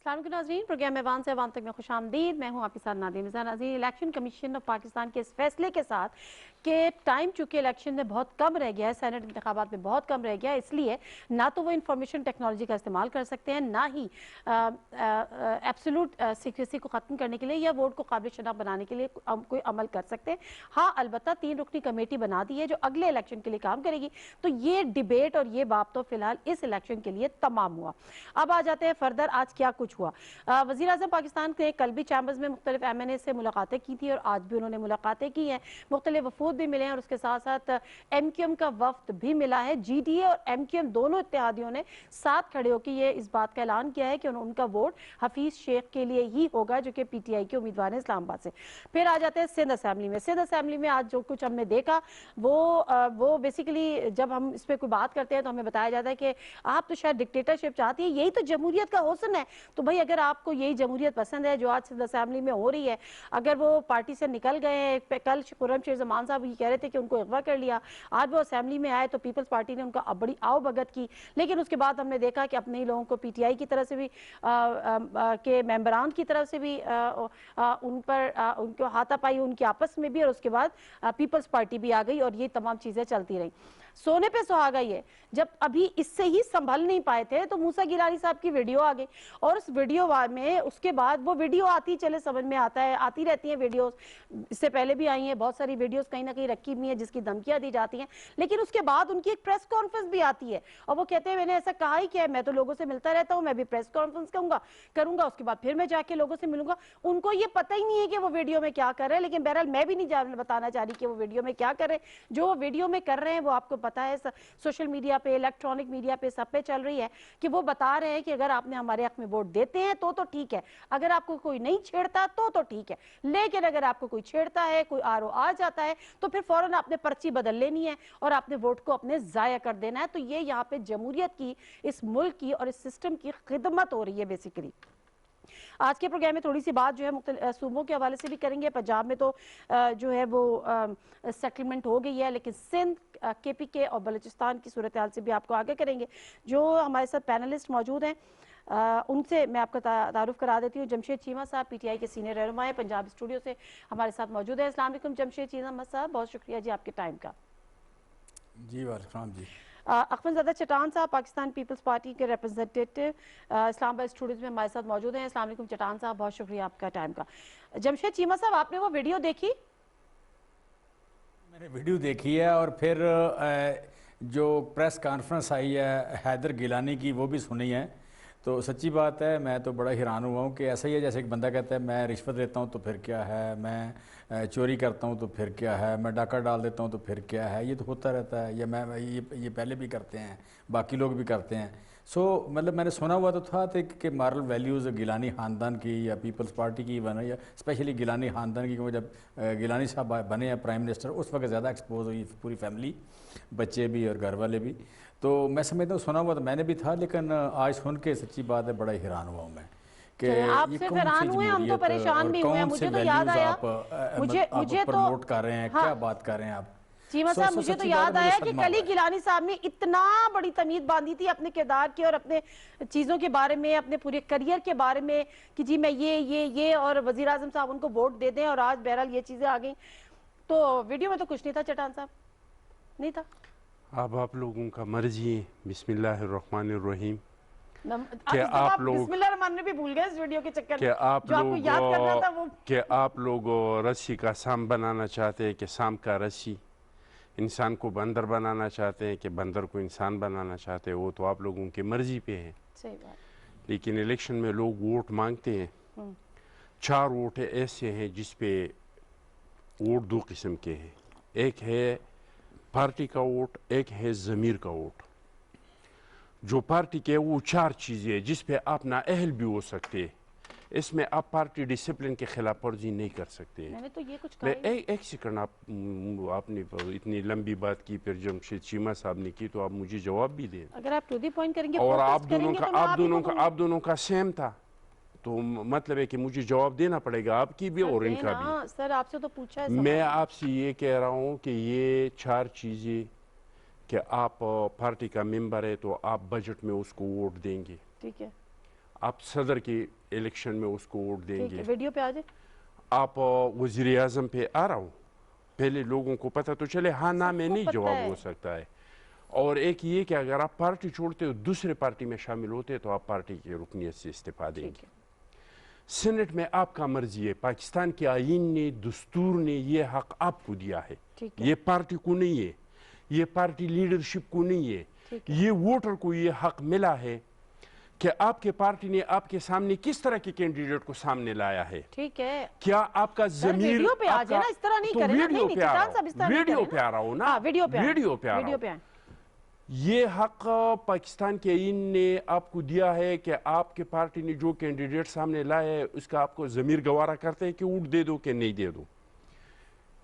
السلام علیکم ناظرین، پروگرام ایوان سے عوام تک میں خوش آمدید۔ میں ہوں آپ کے ساتھ نادیم رضا۔ ناظرین، الیکشن کمیشن آف پاکستان کے اس فیصلے کے ساتھ کہ ٹائم چونکہ الیکشن میں بہت کم رہ گیا ہے، سینٹ انتخابات میں بہت کم رہ گیا ہے، اس لیے نہ تو وہ انفارمیشن ٹیکنالوجی کا استعمال کر سکتے ہیں، نہ ہی ایبسولوٹ سیکریسی کو ختم کرنے کے لیے یا ووٹ کو قابل شناخت بنانے کے لیے کوئی عمل کر سکتے ہیں۔ ہاں، البتہ 3 رکنی کمیٹی بنا دی ہے جو اگلے الیکشن کے لیے کام کرے گی۔ تو یہ ڈیبیٹ اور یہ باب تو فی الحال اس الیکشن کے لیے تمام ہوا۔ اب آ جاتے ہیں فردر آج کیا کچھ ہوا۔ وزیر اعظم پاکستان نے کل بھی چیمبرز میں مختلف ایم این اے سے ملاقاتیں کی تھی اور آج بھی انہوں نے ملاقاتیں کی ہیں، مختلف وفود بھی ملے ہیں اور اس کے ساتھ ساتھ ایم کیو ایم کا وفد بھی ملا ہے۔ جی ڈی اے اور ایم کیو ایم دونوں اتحادیوں نے ساتھ کھڑے ہو کے یہ اس بات کا اعلان کیا ہے کہ ان کا ووٹ حفیظ شیخ کے لیے ہی ہوگا جو کہ پی ٹی آئی کے امیدوار ہیں اسلام آباد سے۔ پھر آ جاتے ہیں سندھ اسمبلی میں۔ سندھ اسمبلی میں آج جو کچھ ہم نے دیکھا وہ بیسیکلی جب ہم اس پہ کوئی بات کرتے ہیں تو ہمیں بتایا جاتا ہے کہ آپ تو شاید ڈکٹیٹرشپ چاہتی ہیں، یہی تو جمہوریت کا حسن ہے۔ تو بھائی اگر آپ کو یہی جمہوریت پسند ہے جو آج سندھ اسمبلی میں ہو رہی ہے، اگر وہ پارٹی سے نکل گئے ہیں، کل خرم شیر زمان صاحب یہ کہہ رہے تھے کہ ان کو اغوا کر لیا، آج وہ اسمبلی میں آئے تو پیپلز پارٹی نے ان کا بڑی آؤ بھگت کی، لیکن اس کے بعد ہم نے دیکھا کہ اپنے ہی لوگوں کو پی ٹی آئی کی طرف سے بھی کے ممبران کی طرف سے بھی ان کو ہاتھا پائی ان کی آپس میں بھی، اور اس کے بعد پیپلز پارٹی بھی آ گئی اور یہ تمام چیزیں چلتی رہیں۔ سونے پہ سہاگا یہ جب ابھی اس سے ہی سنبھل نہیں پائے تھے تو موسیٰ گیلانی صاحب کی ویڈیو آ گئی، اور اس ویڈیو میں اس کے بعد وہ ویڈیو آتی چلے سمجھ میں آتا ہے، آتی رہتی ہیں ویڈیوز، اس سے پہلے بھی آئی ہیں بہت ساری ویڈیوز کہیں نہ کہیں رکھی بھی ہیں جس کی دھمکیاں دی جاتی ہیں، لیکن اس کے بعد ان کی ایک پریس کانفرنس بھی آتی ہے اور وہ کہتے ہیں میں نے ایسا کہا ہی کیا ہے، میں تو لوگوں سے ملتا رہتا ہوں، میں بھی پریس کانفرنس کروں گا، اس کے بعد پھر میں جا کے لوگوں سے ملوں گا۔ ان کو یہ پتہ ہی نہیں ہے کہ وہ ویڈیو میں کیا کر رہے ہیں، لیکن بہرحال میں بھی نہیں بتانا چاہ رہی کہ وہ ویڈیو میں کیا کر رہے ہیں۔ جو وہ ویڈیو میں کر رہے ہیں وہ آپ کو پتہ ہے، سوشل میڈیا پہ، الیکٹرانک میڈیا پہ سب پہ چل رہی ہے کہ وہ بتا رہے ہیں کہ اگر آپ نے ہمارے حق میں ووٹ دیتے ہیں تو ٹھیک ہے، اگر آپ کو کوئی نہیں چھیڑتا تو ٹھیک ہے، لیکن اگر آپ کو کوئی چھیڑتا ہے، کوئی آر او آ جاتا ہے تو پھر فوراً آپ نے پرچی بدل لینی ہے اور آپ نے ووٹ کو اپنے ضائع کر دینا ہے۔ تو یہ یہاں پہ جمہوریت کی، اس ملک کی اور اس سسٹم کی خدمت ہو رہی ہے بیسیکلی۔ آج کے پروگرام میں تھوڑی سی بات جو ہے مختلف صوبوں کے حوالے سے بھی کریں گے۔ پنجاب میں تو جو ہے وہ سیٹلمنٹ ہو گئی ہے، لیکن سندھ، کے پی کے اور بلوچستان کی صورتحال سے بھی آپ کو آگے کریں گے۔ جو ہمارے ساتھ پینلسٹ موجود ہیں ان سے میں آپ کا تعارف کرا دیتی ہوں۔ جمشید چیمہ صاحب پی ٹی آئی کے سینئر رہنما ہیں، پنجاب اسٹوڈیو سے ہمارے ساتھ موجود ہیں۔ السلام علیکم جمشید چیمہ صاحب، بہت شکریہ جی آپ کے ٹائم کا۔ جی وعلیکم جی۔ اخوان زادہ چٹان صاحب پاکستان پیپلز پارٹی کے ریپرزنٹیٹو اسلام آباد اسٹوڈیوز میں ہمارے ساتھ موجود ہیں۔ السلام علیکم چٹان صاحب، بہت شکریہ آپ کا ٹائم کا۔ جمشید چیمہ صاحب، آپ نے وہ ویڈیو دیکھی؟ میں نے ویڈیو دیکھی ہے اور پھر جو پریس کانفرنس آئی ہے حیدر گیلانی کی وہ بھی سنی ہے، تو سچی بات ہے میں تو بڑا حیران ہوا ہوں کہ ایسا ہی ہے جیسے ایک بندہ کہتا ہے میں رشوت دیتا ہوں تو پھر کیا ہے، میں چوری کرتا ہوں تو پھر کیا ہے، میں ڈاکہ ڈال دیتا ہوں تو پھر کیا ہے، یہ تو ہوتا رہتا ہے، یا یہ پہلے بھی کرتے ہیں، باقی لوگ بھی کرتے ہیں۔ مطلب میں نے سنا ہوا تو تھا کہ مارل ویلیوز گیلانی خاندان کی یا پیپلز پارٹی کی بنا، یا اسپیشلی گیلانی خاندان کی، کیونکہ جب گیلانی صاحب بنے ہیں پرائم منسٹر اس وقت زیادہ ایکسپوز ہوئی پوری فیملی، بچے بھی اور گھر والے بھی، تو میں سمجھتا ہوں سنا ہوا تو میں نے بھی تھا، لیکن آج سن کے سچی بات ہے بڑا حیران ہوا ہوں میں کہ آپ یہ صرف کون سی حیران ہوئے ہیں، ہم تو جمہوریت پریشان اور بھی ہوئے ہیں۔ کون سے مجھے تو یاد ویلیوز آیا، آپ مجھے تو پروموٹ کر رہے ہیں، ہاں کیا بات کر رہے ہیں آپ۔ چیمہ صاحب، مجھے تو سچی بات ہے یاد مجھے آیا کہ صدمہ کل ہی ہوا ہے۔ گیلانی صاحب نے اتنا بڑی تمید باندھی تھی اپنے کردار کی اور اپنے چیزوں کے بارے میں، اپنے پورے کریئر کے بارے میں کہ جی میں یہ اور وزیر اعظم صاحب ان کو ووٹ دے دیں، اور آج بہرحال یہ چیزیں آ گئیں۔ تو ویڈیو میں تو کچھ نہیں تھا چٹان صاحب، نہیں تھا۔ اب آپ لوگوں کا مرضی ہے، بسم اللہ الرحمن الرحیم، کہ اس دفعہ آپ لوگ بسم اللہ الرحمن بھی بھول گئے اس ویڈیو کے چکر میں، کہ آپ جو آپ کو لوگ یاد کرنا تھا وہ کہ آپ لوگ رسی کا سام بنانا چاہتے ہیں کہ سام کا رسی، انسان کو بندر بنانا چاہتے ہیں کہ بندر کو انسان بنانا چاہتے ہیں، وہ تو آپ لوگوں کی مرضی پہ ہے۔ صحیح بات۔ لیکن الیکشن میں لوگ ووٹ مانگتے ہیں، 4 ووٹ ایسے ہیں جس پہ ووٹ 2 قسم کے ہیں، ایک ہے پارٹی کا ووٹ، ایک ہے ضمیر کا ووٹ۔ جو پارٹی کے وہ 4 چیزیں ہیں جس پہ آپ نااہل بھی ہو سکتے ہیں، اس میں آپ پارٹی ڈسپلن کے خلاف ورزی نہیں کر سکتے ہیں۔ میں نے تو یہ کچھ میں کہا ہی ایک سیکنڈ، آپ نے اتنی لمبی بات کی، پھر جمشید چیمہ صاحب نے کی، تو آپ مجھے جواب بھی دیں۔ اگر آپ ٹو دی پوائنٹ کریں گے، اور فوکس کریں گے تو میں آپ ہی کو دوں گی۔ آپ دونوں کا سیم تھا، تو مطلب ہے کہ مجھے جواب دینا پڑے گا، آپ کی بھی سر اور ان دیں کا بھی۔ نا، سر آپ سے تو پوچھا ہے میں سوال۔ آپ سے یہ کہہ رہا ہوں کہ یہ 4 چیزیں کہ آپ پارٹی کا ممبر ہے تو آپ بجٹ میں اس کو ووٹ دیں گے، ٹھیک ہے۔ آپ صدر کی الیکشن میں اس کو ووٹ دیں گے. ویڈیو پہ آ جائے. آپ وزیر اعظم پہ آ رہا ہوں, پہلے لوگوں کو پتہ تو چلے ہاں نہ میں نہیں جواب ہو سکتا ہے. اور ایک یہ کہ اگر آپ پارٹی چھوڑتے ہو دوسرے پارٹی میں شامل ہوتے تو آپ پارٹی کی رکنیت سے استعفیٰ دیں گے. سینٹ میں آپ کا مرضی ہے, پاکستان کے آئین نے, دستور نے یہ حق آپ کو دیا ہے, یہ پارٹی کو نہیں ہے, یہ پارٹی لیڈرشپ کو نہیں ہے, یہ ووٹر کو یہ حق ملا ہے کہ آپ کے پارٹی نے آپ کے سامنے کس طرح کے کینڈیڈیٹ کو سامنے لایا ہے. ٹھیک ہے, کیا آپ کا ضمیر ویڈیو پہ آ جائے نا, اس طرح نہیں کریں. ویڈیو پہ آ رہا ہوں نا, ویڈیو پہ آ رہا ہوں. یہ حق پاکستان کے آئین نے آپ کو دیا ہے کہ آپ کے پارٹی نے جو کینڈیڈیٹ سامنے لائے ہے اس کا آپ کو ضمیر گوارا کرتے ہیں کہ ووٹ دے دو کہ نہیں دے دو.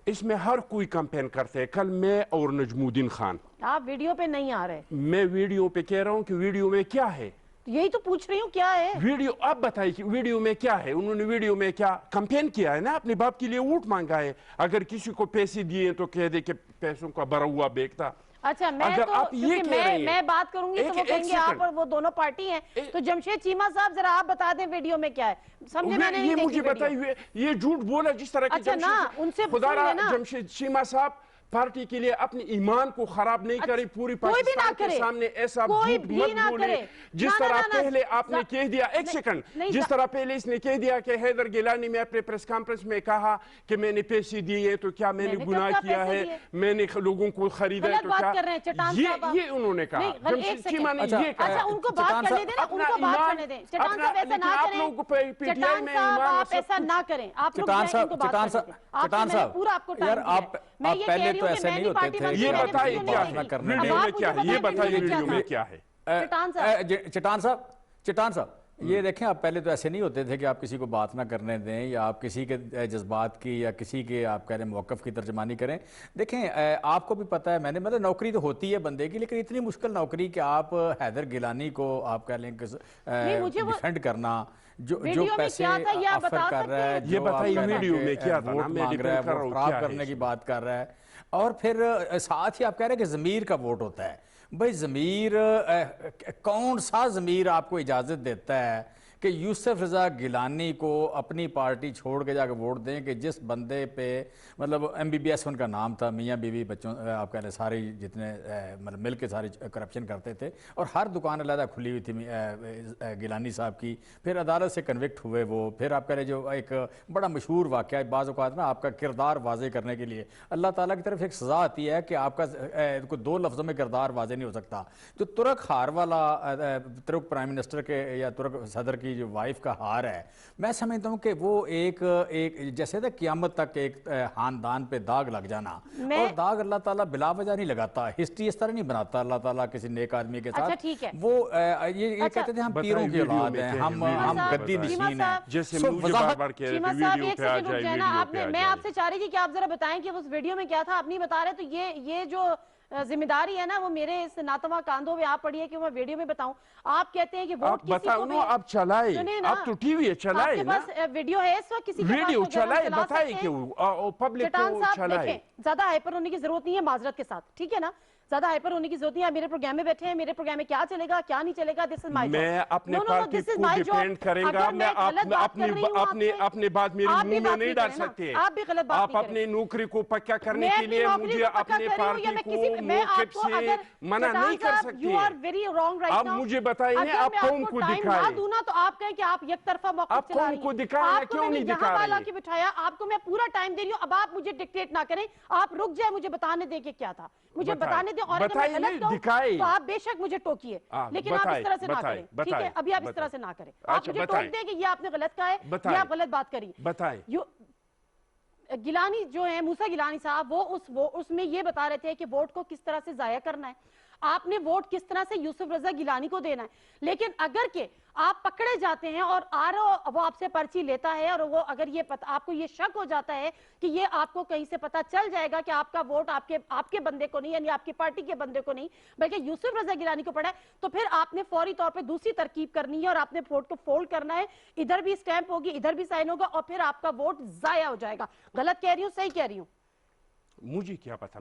اس میں ہر کوئی کمپین کرتے ہیں. کل میں اور نجم الدین خان, آپ ویڈیو پہ نہیں آ رہے. میں ویڈیو پہ کہہ رہا ہوں کہ ویڈیو میں کیا ہے, یہی تو پوچھ رہی ہوں کیا ہے ویڈیو. آپ بتائیے کہ ویڈیو میں کیا ہے. انہوں نے ویڈیو میں کیا کمپین کیا ہے نا, اپنے باپ کے لیے ووٹ مانگا ہے. اگر کسی کو پیسے دیے تو کہہ دے کہ پیسوں کا بھرا ہوا بیگتا. اچھا, میں بات کروں گی تو وہ کہیں گے آپ اور وہ دونوں پارٹی ہیں. تو جمشید چیمہ صاحب ذرا آپ بتا دیں ویڈیو میں کیا ہے. سمجھے, میں نے نہیں دیکھی ویڈیو. مجھے بتائیے, یہ جھوٹ بولا جس طرح کہ جمشید چیمہ صاحب پارٹی کے لیے اپنے ایمان کو خراب نہیں کرے, پوری پاکستان کے سامنے ایسا جھوٹ مت بولے جس طرح پہلے آپ نے کہہ دیا. ایک سیکنڈ, جس طرح پہلے اس نے کہہ دیا کہ حیدر گیلانی میں اپنے پریس کانفرنس میں کہا کہ میں نے پیسے دیے تو کیا میں نے گناہ کیا ہے, میں نے لوگوں کو خریدا ہے تو کیا, یہ انہوں نے کہا. جمشید چیمہ نے یہ کہا. اچھا, ان کو بات کرنے دیں نا, ان کو بات کرنے دیں. چٹان صاحب ایسا نہ کریں, چٹان صاحب آپ ایسا نہ کریں. آپ لوگ ان کو بات کرنے دیں. آپ نے پورا آپ کو ٹائم دیا ہے. میں یہ کہہ رہی ہوں کہ میں نہیں پارٹی بنتی. یہ بتائیے کیا ہے ویڈیو میں کیا ہے, یہ بتائیے ویڈیو میں کیا ہے. چٹان صاحب یہ دیکھیں, آپ پہلے تو ایسے نہیں ہوتے تھے کہ آپ کسی کو بات نہ کرنے دیں یا آپ کسی کے جذبات کی یا کسی کے آپ کہہ رہے ہیں موقف کی ترجمانی کریں. دیکھیں, آپ کو بھی پتہ ہے, میں نے مطلب نوکری تو ہوتی ہے بندے کی, لیکن اتنی مشکل نوکری کہ آپ حیدر گیلانی کو آپ کہہ لیں کہ ڈیفینڈ کرنا, جو پیسے آفر کر رہا ہے, یہ بتائیے ویڈیو میں کیا تھا, ووٹ مانگ رہا ہے, ووٹ خراب کرنے کی بات کر رہا ہے, اور پھر ساتھ ہی آپ کہہ رہے ہیں کہ ضمیر کا ووٹ ہوتا ہے. بھائی ضمیر, کون سا ضمیر آپ کو اجازت دیتا ہے کہ یوسف رضا گیلانی کو اپنی پارٹی چھوڑ کے جا کے ووٹ دیں کہ جس بندے پہ مطلب MBBS ان کا نام تھا, میاں بیوی بچوں آپ کہہ لیں ساری جتنے مطلب مل کے ساری کرپشن کرتے تھے, اور ہر دکان علیحدہ کھلی ہوئی تھی گیلانی صاحب کی. پھر عدالت سے کنوکٹ ہوئے وہ, پھر آپ کہہ رہے جو ایک بڑا مشہور واقعہ بعض اوقات نا آپ کا کردار واضح کرنے کے لیے اللہ تعالیٰ کی طرف ایک سزا آتی ہے کہ آپ کا کوئی 2 لفظوں میں کردار واضح نہیں ہو سکتا. جو ترک ہار والا, ترک پرائم منسٹر کے یا ترک صدر کی جو وائف کا ہار ہے, میں سمجھتا ہوں کہ وہ ایک جیسے تھا قیامت تک ایک خاندان پہ داغ لگ جانا, اور داغ اللہ تعالیٰ بلا وجہ نہیں لگاتا, ہسٹری اس طرح نہیں بناتا اللہ تعالیٰ کسی نیک آدمی کے ساتھ. وہ یہ کہتے تھے ہم پیروں کی اولاد ہیں, ہم گدی نشین ہیں. میں آپ سے چاہ رہی تھی کہ آپ ذرا بتائیں کہ اس ویڈیو میں کیا تھا, آپ نہیں بتا رہے. تو یہ جو ذمہ داری ہے نا وہ میرے اس ناتواں کاندھوں پہ آپ پڑی ہے کہ میں ویڈیو میں بتاؤں. آپ کہتے ہیں کہ ووٹ کسی کو بھی, آپ چلائیں, آپ تو ٹی وی ہے چلائیں نا, ویڈیو ہے اس وقت کسی کے ویڈیو چلائیں, بتائیں کہ پبلک کو چلائیں. زیادہ ہائپر ہونے کی ضرورت نہیں ہے, معذرت کے ساتھ, ٹھیک ہے نا, زیادہ ہائپر ہونے کی ضرورت نہیں ہے. میرے پروگرام میں بیٹھے ہیں, میرے پروگرام میں کیا چلے گا کیا نہیں چلے گا, دس از مائی جاب. میں اپنے پارٹی کو ڈیفینڈ کریں گا, میں اپنے بات میری منہ میں نہیں ڈال سکتے. آپ بھی غلط بات آپ اپنے نوکری کو پکا کرنے کے لیے مجھے اپنے پارٹی کو موقف سے منع نہیں کر سکتے. آپ مجھے بتائیں, آپ قوم کو دکھائیں. تو آپ کہیں کہ آپ یک طرفہ موقف چلا رہی ہیں. آپ قوم کو دکھائیں, کیوں نہیں دکھا رہی؟ بٹھایا آپ کو میں پورا ٹائم دے رہی ہوں, اب آپ مجھے ڈکٹیٹ نہ کریں, آپ رک جائیں, مجھے بتانے دیں کہ کیا تھا, مجھے بتانے دیں. اور اگر میں غلط کہوں تو آپ بے شک مجھے ٹوکیے, لیکن آپ اس طرح سے نہ کریں, ٹھیک ہے؟ ابھی آپ اس طرح سے نہ کریں, آپ مجھے ٹوک دیں کہ یہ آپ نے غلط کہا ہے, یہ آپ غلط بات کری. بتائیں. گیلانی جو ہیں, موسیٰ گیلانی صاحب, وہ اس میں یہ بتا رہے تھے کہ ووٹ کو کس طرح سے ضائع کرنا ہے, آپ نے ووٹ کس طرح سے یوسف رضا گیلانی کو دینا ہے. لیکن اگر کہ آپ پکڑے جاتے ہیں اور وہ آپ سے پرچی لیتا ہے, اور وہ اگر یہ آپ کو یہ شک ہو جاتا ہے کہ یہ آپ کو کہیں سے پتہ چل جائے گا کہ آپ کا ووٹ آپ کے بندے کو نہیں, یعنی آپ کی پارٹی کے بندے کو نہیں بلکہ یوسف رضا گیلانی کو پڑا ہے, تو پھر آپ نے فوری طور پہ دوسری ترکیب کرنی ہے اور آپ نے ووٹ کو فولڈ کرنا ہے. ادھر بھی سٹیمپ ہوگی, ادھر بھی سائن ہوگا, اور پھر آپ کا ووٹ ضائع ہو جائے گا. غلط کہہ رہی ہوں, صحیح کہہ رہی ہوں؟ मुझे क्या पता,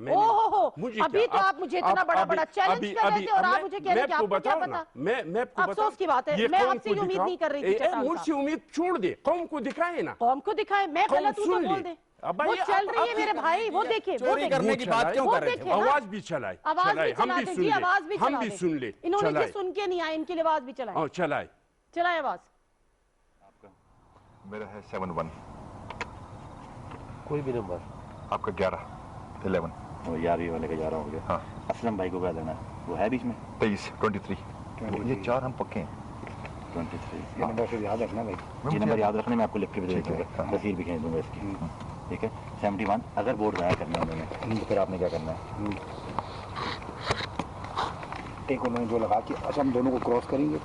अभी तो आप मुझे इतना बड़ा चैलेंज कर रहे थे और आप मुझे कह रहे थे आपको क्या पता। मैं आपको अफसोस की बात है, मैं आपसे ये उम्मीद नहीं कर रही थी। मुझसे उम्मीद छोड़ दे, कौम को दिखाए ना, कौम को दिखाए, मैं गलत हूं तो बोल दे। वो चल रही है मेरे भाई, वो देखे, चोरी करने की बात क्यों कर रहे थे? आवाज भी चलाए, आवाज भी हम भी सुन ले, इन्होंने भी सुन के नहीं आए, इनके लिए आवाज भी चलाए, चलाए आवाज। मेरा है 71, कोई भी नंबर आपका 11 वो 11 वाले का 11 हो गया। हाँ, असलम भाई को क्या देना है, वो है बीच में 23 ये 4 हम पक्के हैं। 23 ये नंबर फिर याद रखना भाई, ये नंबर याद रखने में आपको लिख के भी दे दूंगा, तस्वीर भी खींच दूंगा इसकी, ठीक है। 71 अगर वोट ज़ाया करना है उन्होंने तो फिर आपने क्या करना है, एक उन्होंने जो लगा कि अच्छा हम दोनों को क्रॉस करेंगे,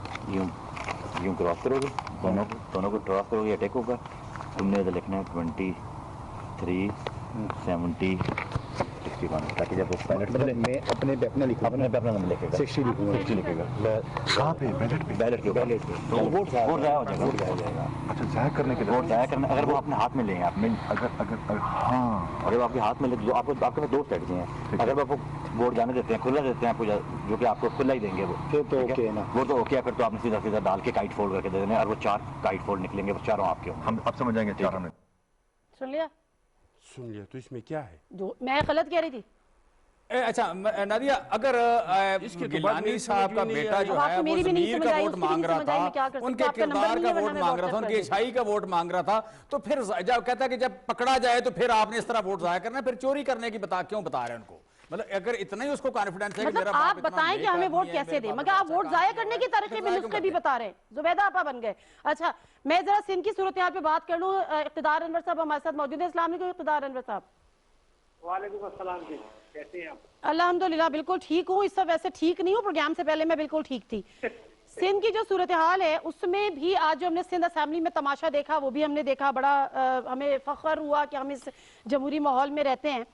यूं क्रॉस करोगे, दोनों को क्रॉस करोगे, अटैक होगा। तुमने तो लिखना है 23 70 61, ताकि जब मैं अपने पे अपना लिखूंगा, अपने पे अपना नंबर लिखेगा, 60 लिखूंगा, 60 लिखेगा। कहाँ पे? बैलेट के ऊपर तो वोट ज़ाया हो जाएगा। अच्छा, ज़ाया करने के लिए वोट ज़ाया करना, अगर वो अपने हाथ में लें आप, अगर हाँ, अगर वो आपके हाथ में ले तो आपके पास 2 स्ट्रेटजी हैं। अगर वो आपको वोट जाने देते हैं, खुला देते हैं आपको, जो कि आपको खुला ही देंगे वो, फिर तो ओके है ना, वो तो ओके है। फिर तो आपने सीधा डाल के काइट फोल्ड करके दे देना, और वो 4 काइट फोल्ड निकलेंगे, वो चारों आपके होंगे। हम अब समझ जाएंगे 4 हमने सुन लिया, तो इसमें क्या है जो मैं गलत कह रही थी। अच्छा नादिया, अगर गिलानी साहब का बेटा जो है वो ज़मीर का वोट मांग रहा था, उनके किरदार का वोट मांग रहा था, उनकी अच्छाई का वोट मांग रहा था, तो फिर जब कहता है कि जब पकड़ा जाए तो फिर आपने इस तरह वोट ज़ाया करना, फिर चोरी करने की क्यों बता रहे हैं उनको? मतलब अगर इतना ही उसको कॉन्फिडेंस है कि मेरा आप बताएं कि हमें वोट कैसे दे, मगर आप वोट जाया करने के तरीके भी नुस्खे भी बता रहे हैं। जुबैदा आपा बन गए। अच्छा, मैं जरा सिंध की सूरत हाल पे बात कर लूं। इक़्तिदार अनवर साहब हमारे साथ मौजूद है। अस्सलाम वालेकुम इक़्तिदार अनवर साहब। वालेकुम अस्सलाम जी, कैसे हैं आप? अल्हम्दुलिल्लाह बिल्कुल ठीक हूँ। इस सब वैसे ठीक नहीं हूँ, प्रोग्राम से पहले मैं बिल्कुल ठीक थी। सिंध की जो सूरत हाल है उसमें भी आज जो हमने सिंध असेंबली में तमाशा देखा वो भी हमने देखा, बड़ा हमें फख्र हुआ कि हम इस जमहूरी माहौल में रहते हैं।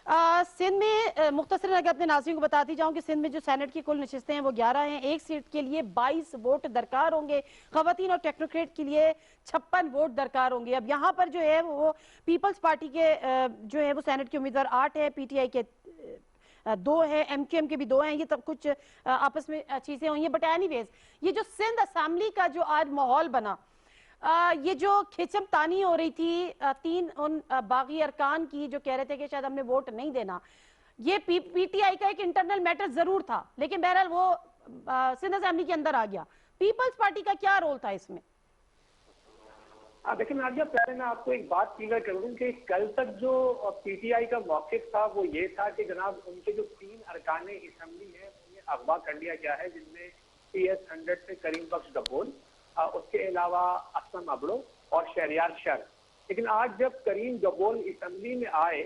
सिंध में मुख्तसरन अगर अपने नाज़रीन को बताती जाऊं कि सिंध में जो सेनेट की कुल नशिस्तें हैं वो 11 हैं। एक सीट के लिए 22 वोट दरकार होंगे, खवातीन और टेक्नोक्रेट के लिए 56 वोट दरकार होंगे। अब यहाँ पर जो है वो पीपल्स पार्टी के जो है वो सेनेट के उम्मीदवार 8 है, PTI के 2 है, MQM के भी 2 हैं। ये तब कुछ आपस में चीजें हुई हैं, बट एनीवेज ये जो सिंध असेंबली का जो आज माहौल बना, ये जो खिचम तानी हो रही थी 3 उन बागी अरकान की जो कह रहे थे कि शायद हमने वोट नहीं देना, ये PTI का एक इंटरनल मैटर जरूर था, लेकिन बहरहाल वो सिंध असेंबली के अंदर आ गया। पीपल्स पार्टी का क्या रोल था इसमें? देखिए नादिया, पहले मैं आपको एक बात क्लियर कर दूं कि कल तक जो PTI का मौक़िफ़ था वो ये था कि जनाब उनके जो 3 अरकान असेंबली हैं उन्हें अगवा कर लिया गया है, जिनमें PS 100 से करीम बख्श गब्बोल, उसके अलावा असलम अबड़ो और शहरियार शर। लेकिन आज जब करीम गब्बोल असेंबली में आए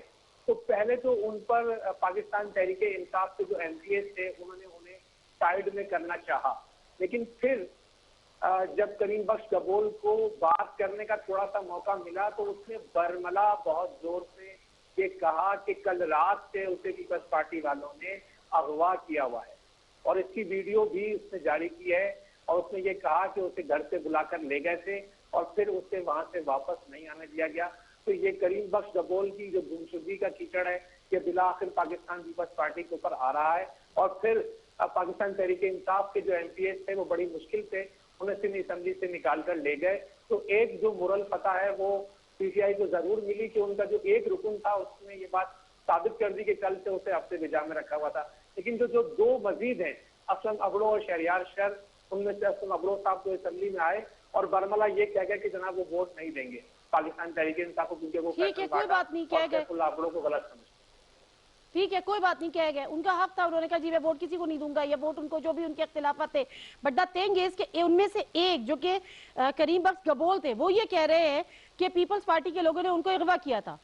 तो पहले तो उन पर पाकिस्तान तहरीक इंसाफ के जो MPs थे उन्होंने उन्हें साइड में करना चाहा, लेकिन फिर जब करीम बख्श गब्बोल को बात करने का थोड़ा सा मौका मिला तो उसने बरमला बहुत जोर से ये कहा कि कल रात से उसे पीपल्स पार्टी वालों ने अगवा किया हुआ है, और इसकी वीडियो भी उसने जारी की है। और उसने ये कहा कि उसे घर से बुलाकर ले गए थे और फिर उसे वहां से वापस नहीं आने दिया गया। तो ये करीम बख्श गब्बोल की जो गुमशुदगी का कीचड़ है ये बिला आखिर पाकिस्तान पीपल्स पार्टी के ऊपर आ रहा है। और फिर पाकिस्तान तहरीक इंसाफ के जो MPs थे वो बड़ी मुश्किल से उन्हें सिंध असेंबली से निकाल कर ले गए। तो एक जो मुरल फतह है वो PTI को जरूर मिली कि उनका जो एक रुकन था उसने ये बात साबित कर दी कि कल से उसे हफ्ते बिजा में रखा हुआ था। लेकिन जो 2 मजीद हैं, असलम अबड़ो और शहरियार शर, उनमें से असलम अबड़ो साहब तो असेंबली में आए और बरमला ये कह गए कि जनाब वो वोट नहीं देंगे पाकिस्तान तहरीक इंसाफ को, क्योंकि वो ठीक है, कोई बात नहीं, कह गए अबड़ो को गलत समझते। ठीक है, कोई बात नहीं, कह गए, उनका हक था। उन्होंने कहा जी मैं वोट किसी को नहीं दूंगा, ये वोट उनको जो भी उनके इख्तिलाफात थे। बट द थिंग इज कि उनमें से एक जो कि करीम बख्श गब्बोल थे वो ये कह रहे हैं कि पीपल्स पार्टी के लोगों ने उनको अगवा किया था।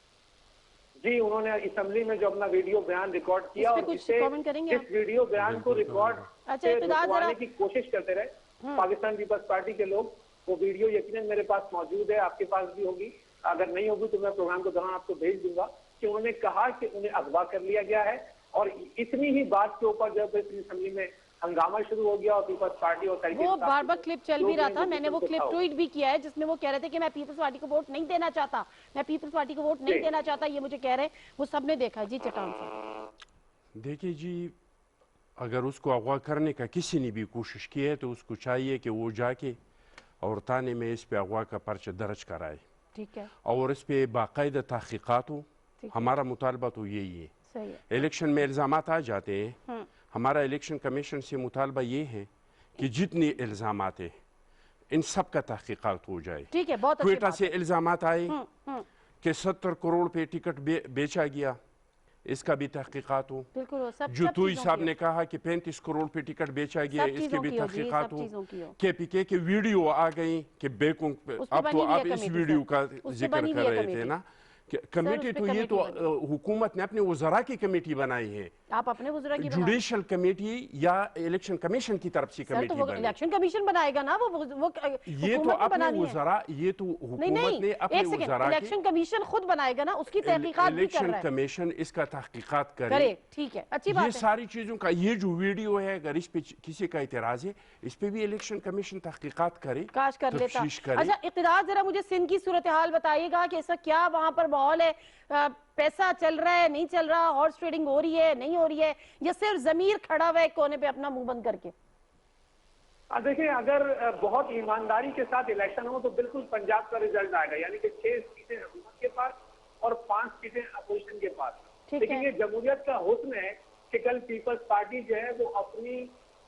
जी, उन्होंने असेंबली में जो अपना वीडियो बयान रिकॉर्ड किया और कुछ कमेंट करेंगे इस वीडियो बयान को रिकॉर्ड करने की कोशिश करते रहे पाकिस्तान पीपल्स पार्टी के लोग। वो वीडियो यकीनन मेरे पास मौजूद है, आपके पास भी होगी, अगर नहीं होगी तो मैं प्रोग्राम के दौरान आपको भेज दूंगा कि उन्होंने कहा कि उन्हें अगवा कर लिया गया है। और इतनी ही बात के ऊपर जब असेंबली में हंगामा शुरू हो गया और पीपल्स पार्टी और तहरीक वो इंसाफ बार बार के क्लिप चल लोग भी रहा हैं था, जो मैंने वो बिल्कुल क्लिप था। ट्वीट भी किया है जिसमें वो कह रहे थे कि मैं पीपल्स पार्टी को वोट नहीं देना चाहता, मैं पीपल्स पार्टी को वोट नहीं जी। देना चाहता, ये मुझे कह रहे हैं, वो सबने देखा। जी चट्टान साहब। देखिए जी, अगर उसको अगवा करने का किसी ने भी कोशिश की है तो उसको चाहिए कि वो जाके और थाने में इस पे अगवा का पर्चा दर्ज कराए ठीक है, और इस पे बाकायदा तहकीकात हो। ठीक है। हमारा मुतालबा तो यही है। सही है। इलेक्शन में इल्ज़ामात आ जाते हैं, हमारा इलेक्शन कमीशन से मुतालबा ये है कि जितने इल्ज़ामात हैं इन सब का तहकीकात हो जाए। ठीक है, बहुत अच्छी क्वेटा बात से इल्ज़ामात आए हम्म, कि 70 करोड़ पे टिकट बेचा गया, इसका भी तहकीकात हो। बिल्कुल वो सब जो सब तुई चीज़ों साहब की ने कहा कि 35 करोड़ पे टिकट बेचा गया, सब इसके चीज़ों भी की हो जी, तहकीकात सब हो। चीज़ों की हो। केपीके की वीडियो आ गई कि बेकों उस पे अब तो बनी हुई है आप इस कमेटी, वीडियो सर। का उस पे जिक्र बनी हुई कर है रहे थे कमेटी। ना कि उस कमेटी पे तो ये तो कमेटी हुकूमत ने अपने वज़रा की कमेटी बनाई है, आप अपने वज़रा की बना, जुडिशल कमेटी या इलेक्शन कमीशन की तरफ से सर तो कमेटी वो बनी। इलेक्शन कमीशन बनाएगा ना, वो ये तो हुकूमत ने अपने बनानी है। वज़रा, ये तो नहीं हुकूमत नहीं, ने अपने एक सेकंड, वज़रा इलेक्शन कमीशन खुद बनाएगा ना, उसकी तहकीकात भी कर इलेक्शन रहा है। कमीशन इसका तहकीकात करे, करे। ठीक है, अच्छी ये बात है। सारी चीज़ों का, ये जो वीडियो है अगर इस पे किसी का इतराज़ है, इस पे भी इलेक्शन कमीशन तहकीकात करे, काश कर लेता। तफ्तीश करे। अच्छा इक़्तिदार, जरा मुझे सिंध की सूरत हाल बताइएगा कि ऐसा क्या वहां पर माहौल है, पैसा चल रहा है, नहीं चल रहा, हॉर्स ट्रेडिंग हो रही है, नहीं हो रही है, या सिर्फ ज़मीर खड़ा हुआ है कोने पे अपना मुंह बंद करके? देखिए, अगर बहुत ईमानदारी के साथ इलेक्शन हो तो बिल्कुल पंजाब का रिजल्ट आएगा, यानी कि 6 सीटें हुकूमत के पास और 5 सीटें अपोजिशन के पास। ठीक लेकिन है। ये जमहूरियत का हुस्न है कि कल पीपल्स पार्टी जो है वो अपनी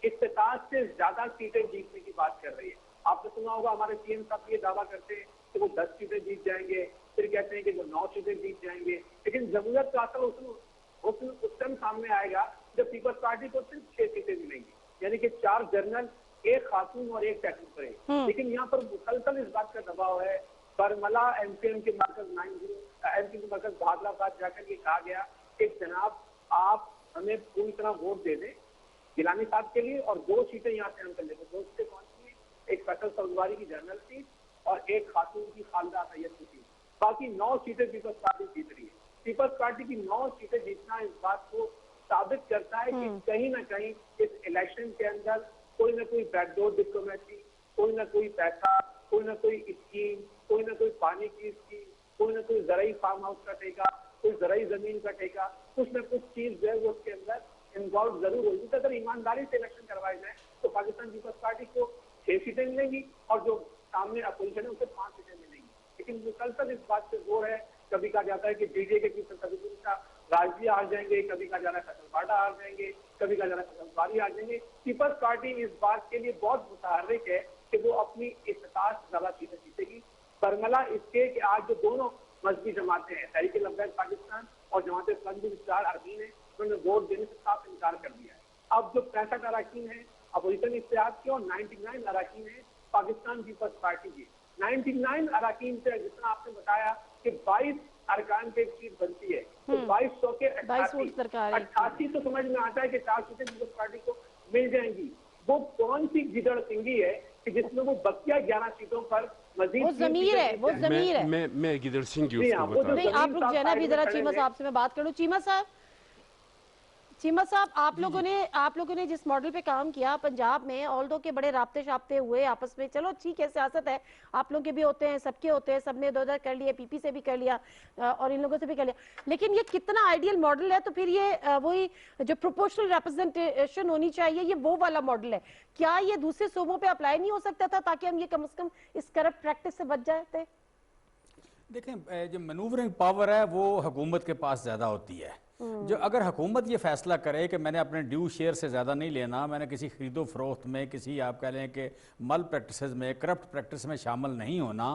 इस्तेताअत से ज्यादा सीटें जीतने की बात कर रही है। आपने सुना होगा हमारे सीएम साहब ये दावा करते हैं कि वो 10 सीटें जीत जाएंगे, फिर कहते हैं कि वो 9 सीटें जीत जाएंगे। लेकिन जमहूरियत का असल हुस्न उस टाइम सामने आएगा जब पीपल्स पार्टी को सिर्फ 6 सीटें मिलेंगी, यानी कि 4 जनरल, 1 खातून और 1 टेक्निकल रहे। लेकिन यहाँ पर मुसलसल इस बात का दबाव है, बरमला एमपीएम के मरकज 90 एमपी के मरकज बहादुराबाद जाकर ये कहा गया कि जनाब आप हमें पूरी तरह वोट दे दें गिलानी साहब के लिए और 2 सीटें यहाँ से हम कर लेंगे। 2 सीटें कौन सी है? एक फैसल सौदवारी की जनरल सीट और 1 खातून की खालदा सैयद की सीट। बाकी 9 सीटें पीपल्स पार्टी जीत रही है। पीपल्स पार्टी की 9 सीटें जीतना इस बात को साबित करता है कि कहीं ना कहीं इस इलेक्शन के अंदर कोई ना कोई बैकडोर डिप्लोमेसी, कोई ना कोई पैसा, कोई ना कोई स्कीम, कोई ना कोई पानी की स्कीम, कोई ना कोई जराई फार्म हाउस का ठेका, कोई जराई जमीन का ठेका, कुछ ना कुछ चीज जो है वो उसके अंदर इन्वॉल्व जरूर होगी। तो अगर ईमानदारी से इलेक्शन करवाए जाए तो पाकिस्तान पीपल्स पार्टी को 6 सीटें मिलेंगी और जो सामने अपोजिशन है उसे 5 सीटें मिलेंगी। लेकिन मुसलसल इस बात से जोर है, कभी कहा जाता है कि डीजे के कभी राजवी आ जाएंगे, कभी कहा जा रहा है फसलवाड़ा आ जाएंगे, कभी कहा जा रहा है फसलबारी आ जाएंगे। पीपल्स पार्टी इस बात के लिए बहुत मुतहर्रिक है कि वो अपनी इस्तेताअत ज्यादा सीटें जीतेगी। बरमला इसके कि आज जो दोनों मजहबी जमातें हैं, तहरीक लब्बैक पाकिस्तान और जमात इस्लामी जो 4 अरकान हैं, उन्होंने वोट देने से साफ इनकार कर दिया है। अब जो 65 अरकान हैं अपोजिशन इत्तेहाद के और 99 अरकान हैं पाकिस्तान पीपल्स पार्टी की। 99 अरकान से जितना आपने बताया कि 22 अरकान पे एक सीट बनती है, तो 2200 के 88 तो समझ में आता है कि 4 सीटें पीपल्स पार्टी को मिल जाएंगी। वो कौन सी गिदड़ सिंगी है कि जिसमें वो बकिया 11 सीटों पर मजीद वो जमीर है, वो जमीर है। मैं गिदड़ सिंह जी हाँ, वो जो नहीं, आप रुक जाए ना, अभी जरा चीमा साहब से मैं बात करूं। चीमा साहब, आप लोगों ने जिस मॉडल पे काम किया पंजाब में, ऑल्दो के बड़े राब्ते शाब्ते हुए आपस में, चलो ठीक है, सियासत है, आप लोगों के भी होते हैं, सबके होते हैं, सबने इधर कर लिए, पीपी से भी कर लिया और इन लोगों से भी कर लिया, लेकिन ये कितना आइडियल मॉडल है? तो फिर ये वही जो प्रोपोर्शनल रिप्रेजेंटेशन होनी चाहिए, ये वो वाला मॉडल है क्या? ये दूसरे सूबों पे अप्लाई नहीं हो सकता था ताकि हम ये कम से कम इस करप्ट प्रैक्टिस से बच जाते? देखें, जो मैनूवरिंग पावर है वो हुकूमत के पास ज़्यादा होती है। जो अगर हुकूमत ये फैसला करे कि मैंने अपने ड्यू शेयर से ज़्यादा नहीं लेना, मैंने किसी खरीदो फरोख्त में, किसी आप कह लें कि मल प्रैक्टिसेस में, करप्ट प्रैक्टिस में शामिल नहीं होना,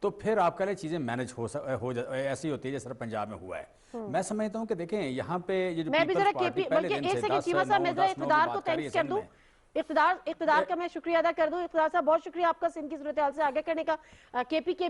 तो फिर आप कह लें चीज़ें मैनेज ऐसी होती है जैसे पंजाब में हुआ है। मैं समझता हूँ कि देखें यहाँ पे ये जो मैं भी जरा पीपल्स पार्टी पहले दिन से 10 चीमा साहब, मैं जरा इक़्तिदार को थैंक्स कर दूं, इक़्तिदार का मैं शुक्रिया अदा कर दूं। इक़्तिदार साहब, बहुत शुक्रिया आपका सिंध की सूरत हाल से आगे करने का। केपी के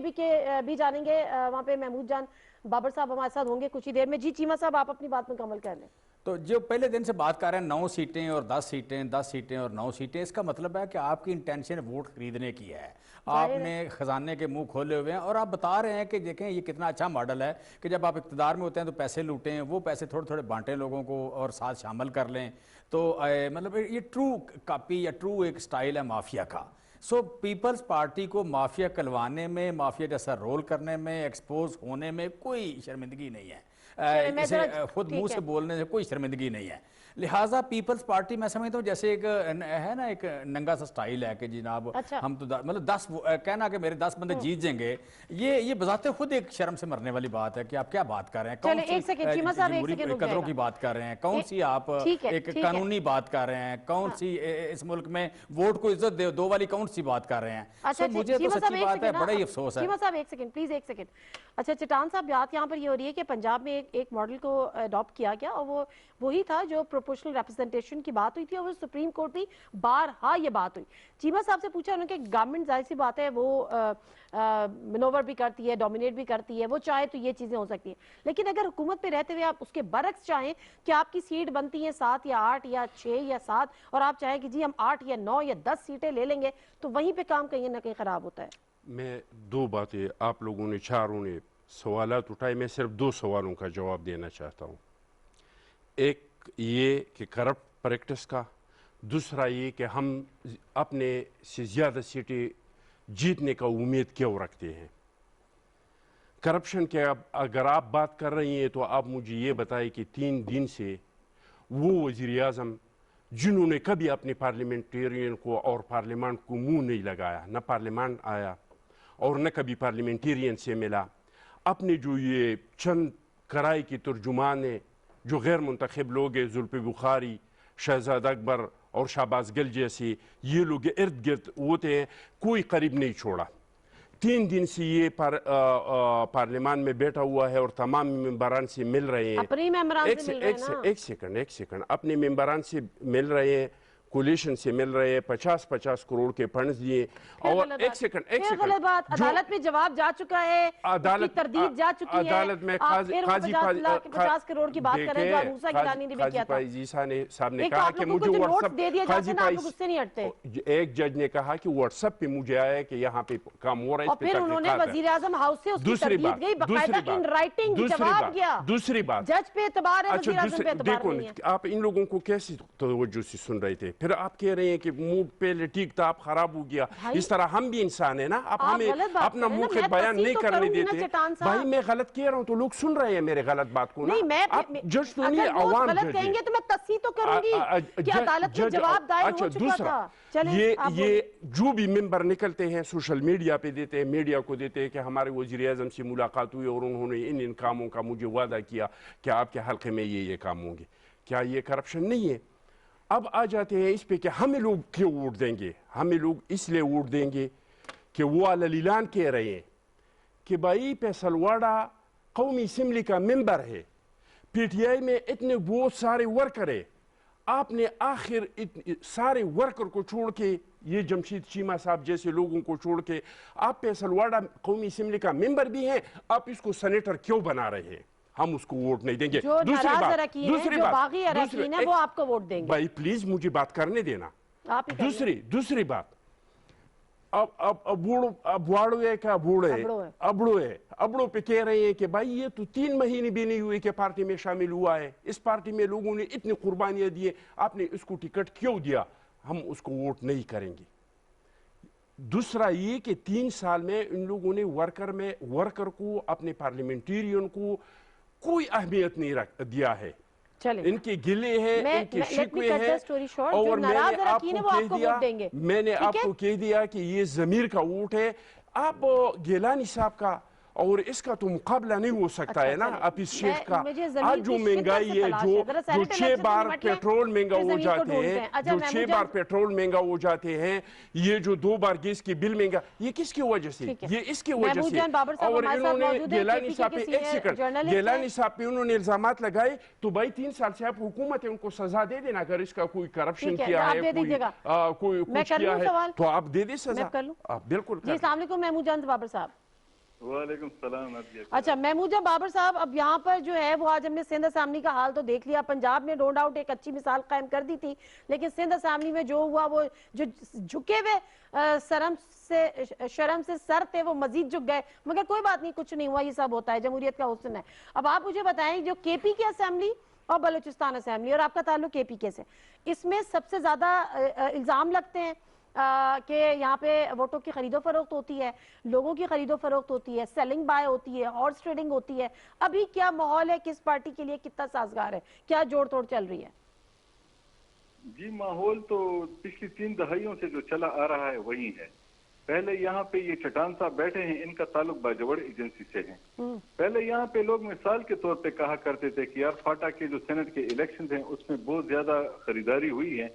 भी जानेंगे, वहाँ पे महमूद जान बाबर साहब हमारे साथ होंगे कुछ ही देर में। जी चीमा साहब, आप अपनी बात मुकम्मल कर लें। تو جو پہلے دن سے بات کر رہے ہیں 9 سیٹیں اور 10 سیٹیں 10 سیٹیں اور 9 سیٹیں، اس کا مطلب ہے کہ آپ کی انٹینشن ووٹ خریدنے کی ہے، آپ نے خزانے کے منہ کھولے ہوئے ہیں اور آپ بتا رہے ہیں کہ دیکھیں یہ کتنا اچھا ماڈل ہے کہ جب آپ اقتدار میں ہوتے ہیں تو پیسے لوٹیں، وہ پیسے تھوڑے تھوڑے بانٹیں لوگوں کو اور ساتھ شامل کر لیں. تو مطلب یہ ٹرو کاپی یا ٹرو ایک سٹائل ہے مافیا کا. سو پیپلز پارٹی کو مافیا کلوانے میں، مافیا جیسا رول کرنے میں، ایکسپوز ہونے میں کوئی شرمندگی نہیں ہے. اسے خود منہ سے بولنے سے کوئی شرمندگی نہیں ہے. لہٰذا پیپلز پارٹی میں سمجھتا ہوں جیسے ایک ہے نا ایک ننگا سا سٹائل ہے کہ جناب ہم تو مطلب 10 کہنا کہ میرے 10 بندے جیت جائیں گے، یہ بذات خود ایک شرم سے مرنے والی بات ہے کہ آپ کیا بات کر رہے ہیں، کون سی جمہوری قدروں کی بات کر رہے ہیں، کون سی آپ ایک قانونی بات کر رہے ہیں، کون سی اس ملک میں ووٹ کو عزت دو والی کون سی بات کر رہے ہیں. سو مجھے تو سچی بات ہے بڑا ہی افسوس ہے. صاحب ایک سیکنڈ پلیز، ایک سیکنڈ. اچھا چٹان صاحب، بات یہاں پر یہ ہو رہی ہے کہ پنجاب میں ایک ماڈل کو اڈاپٹ کیا گیا اور وہ وہی تھا جو پروپورشنل ریپرزنٹیشن کی بات ہوئی تھی اور وہ سپریم کورٹ بھی بارہا یہ بات ہوئی. چیمہ صاحب سے پوچھا انہوں نے کہ گورنمنٹ ظاہر سی بات ہے وہ منور بھی کرتی ہے، ڈومینیٹ بھی کرتی ہے، وہ چاہے تو یہ چیزیں ہو سکتی ہیں، لیکن اگر حکومت پہ رہتے ہوئے آپ اس کے برعکس چاہیں کہ آپ کی سیٹ بنتی ہیں 7 یا 8 یا 6 یا 7 اور آپ چاہیں کہ جی ہم 8 یا 9 یا 10 سیٹیں لے لیں گے، تو وہیں پہ کام کہیں نہ کہیں خراب ہوتا ہے. میں 2 باتیں، آپ لوگوں نے چاروں نے سوالات اٹھائے، میں صرف 2 سوالوں کا جواب دینا چاہتا ہوں. ایک یہ کہ کرپٹ پریکٹس کا، دوسرا یہ کہ ہم اپنے سے زیادہ سیٹیں جیتنے کا امید کیوں رکھتے ہیں. کرپشن کے اگر آپ بات کر رہی ہیں تو آپ مجھے یہ بتائیں کہ 3 دن سے وہ وزیر اعظم جنہوں نے کبھی اپنے پارلیمنٹیرین کو اور پارلیمان کو منہ نہیں لگایا، نہ پارلیمان آیا اور نہ کبھی پارلیمنٹیرین سے ملا، اپنے جو یہ چند کرائے کی ترجمان ہیں جو غیر منتخب لوگ ہیں، زلفی بخاری، شہزاد اکبر اور شہباز گل جیسے یہ لوگ ارد گرد ہوتے ہیں، کوئی قریب نہیں چھوڑا. 3 دن سے یہ پارلیمان میں بیٹھا ہوا ہے اور تمام ممبران سے مل رہے ہیں. اپنے ممبران سے مل رہے ہیں نا. ایک سیکنڈ اپنے ممبران سے مل رہے ہیں، کولیشن سے مل رہے ہیں، 50 کروڑ کے فنڈز دیے. اور ایک سیکنڈ غلط بات، عدالت میں جواب جا چکا ہے، عدالت تردید جا چکی ہے. عدالت میں پھر 50 کروڑ کی بات کر رہے ہیں جو موسیٰ گیلانی نے بھی کیا تھا. صاحب نے کہا کہ مجھے ایک جج نے کہا کہ واٹس ایپ پہ مجھے آیا کہ یہاں پہ کام ہو رہا ہے، اور پھر انہوں نے وزیر اعظم ہاؤس سے اس کی تردید گئی، باقاعدہ ان رائٹنگ جواب گیا. دوسری بات، جج پہ اعتبار ہے، وزیر اعظم پہ اعتبار نہیں ہے. آپ ان لوگوں کو کیسی توجہ سے سن رہے تھے؟ پھر آپ کہہ رہے ہیں کہ موڈ پہلے ٹھیک تھا، آپ خراب ہو گیا. اس طرح ہم بھی انسان ہیں نا، آپ ہمیں اپنا منہ کے بیان نہیں کرنے دیتے. بھائی میں غلط کہہ رہا ہوں تو لوگ سن رہے ہیں میرے غلط بات کو نا. نہیں، میں جج تو نہیں، عوام غلط کہیں گے تو میں تصحیح تو کروں گی کہ عدالت میں جواب دائر ہو چکا تھا. یہ جو بھی ممبر نکلتے ہیں سوشل میڈیا پہ دیتے ہیں، میڈیا کو دیتے ہیں کہ ہمارے وزیر اعظم سے ملاقات ہوئی اور انہوں نے ان کاموں کا مجھے وعدہ کیا کہ آپ کے حلقے میں یہ کام ہوں گے. کیا یہ کرپشن نہیں ہے؟ اب آ جاتے ہیں اس پہ کہ ہمیں لوگ کیوں ووٹ دیں گے. ہمیں لوگ اس لیے ووٹ دیں گے کہ وہ اعلان کہہ رہے ہیں کہ بھائی فیصل واڑہ قومی اسمبلی کا ممبر ہے، پی ٹی آئی میں اتنے بہت سارے ورکر ہیں، آپ نے آخر سارے ورکر کو چھوڑ کے، یہ جمشید چیمہ صاحب جیسے لوگوں کو چھوڑ کے آپ فیصل واڑہ قومی اسمبلی کا ممبر بھی ہیں، آپ اس کو سینیٹر کیوں بنا رہے ہیں؟ ہم اس کو ووٹ نہیں دیں گے. بھائی پلیز مجھے بات کرنے دینا. دوسری بات، ابڑوں پہ کہہ رہے ہیں کہ بھائی یہ تو 3 مہینے بھی نہیں ہوئے کہ پارٹی میں شامل ہوا ہے، اس پارٹی میں لوگوں نے اتنی قربانیاں دیے، آپ نے اس کو ٹکٹ کیوں دیا؟ ہم اس کو ووٹ نہیں کریں گے. دوسرا یہ کہ 3 سال میں ان لوگوں نے ورکر کو، اپنے پارلیمنٹیرین کو کوئی اہمیت نہیں دیا ہے. ان کے گلے ہیں، ان کے شکوے ہیں، اور میں نے آپ کو کہہ دیا کہ یہ ضمیر کا ووٹ ہے. آپ گیلانی صاحب کا اور اس کا تو مقابلہ نہیں ہو سکتا ہے نا. آپ اس شیخ کا آج جو مہنگائی ہے، جو 6 بار پیٹرول مہنگا ہو جاتے ہیں، جو 6 بار پیٹرول مہنگا ہو جاتے ہیں، یہ جو 2 بار گیس کی بل مہنگا، یہ کس کی وجہ سے؟ یہ اس کی وجہ سے. اور انہوں نے گیلانی صاحب پہ گیلانی صاحب پہ انہوں نے الزامات لگائے. تو بھائی 3 سال سے آپ حکومت ہے، ان کو سزا دے دینا. اگر اس کا کوئی کرپشن کیا ہے، کوئی کچھ کیا ہے تو آپ دے دیں سزا. بالکل. السلام علیکم محمود جان بابر صاحب. वालेकुम सलाम। अच्छा महमूद बाबर साहब, अब यहाँ पर जो है वो आज हमने सिंध असेंबली का हाल तो देख लिया। पंजाब ने नो डाउट एक अच्छी मिसाल कायम कर दी थी, लेकिन सिंध असेंबली में जो हुआ वो जो झुके हुए शर्म से सर थे वो मजीद झुक गए। मगर कोई बात नहीं, कुछ नहीं हुआ, ये सब होता है, जमहूरियत का हुस्न है। अब आप मुझे बताएं, जो केपी की असेंबली और बलूचिस्तान असेंबली, और आपका ताल्लुक केपी के से, इसमें सबसे ज्यादा इल्जाम लगते हैं कि यहाँ पे वोटों की खरीदो फरोख्त होती है, लोगों की खरीदो फरोख्त होती है, सेलिंग बाय होती है, हॉर्स ट्रेडिंग होती है। अभी क्या माहौल है, किस पार्टी के लिए कितना साजगार है, क्या जोड़ तोड़ चल रही है? जी माहौल तो पिछली 3 दहाइयों से जो चला आ रहा है वही है। पहले यहाँ पे ये चटान साहब बैठे हैं, इनका ताल्लुक बाजवड़ एजेंसी से है। पहले यहाँ पे लोग मिसाल के तौर पे कहा करते थे कि यार फाटा के जो सेनेट के इलेक्शन हैं उसमें बहुत ज्यादा खरीदारी हुई है,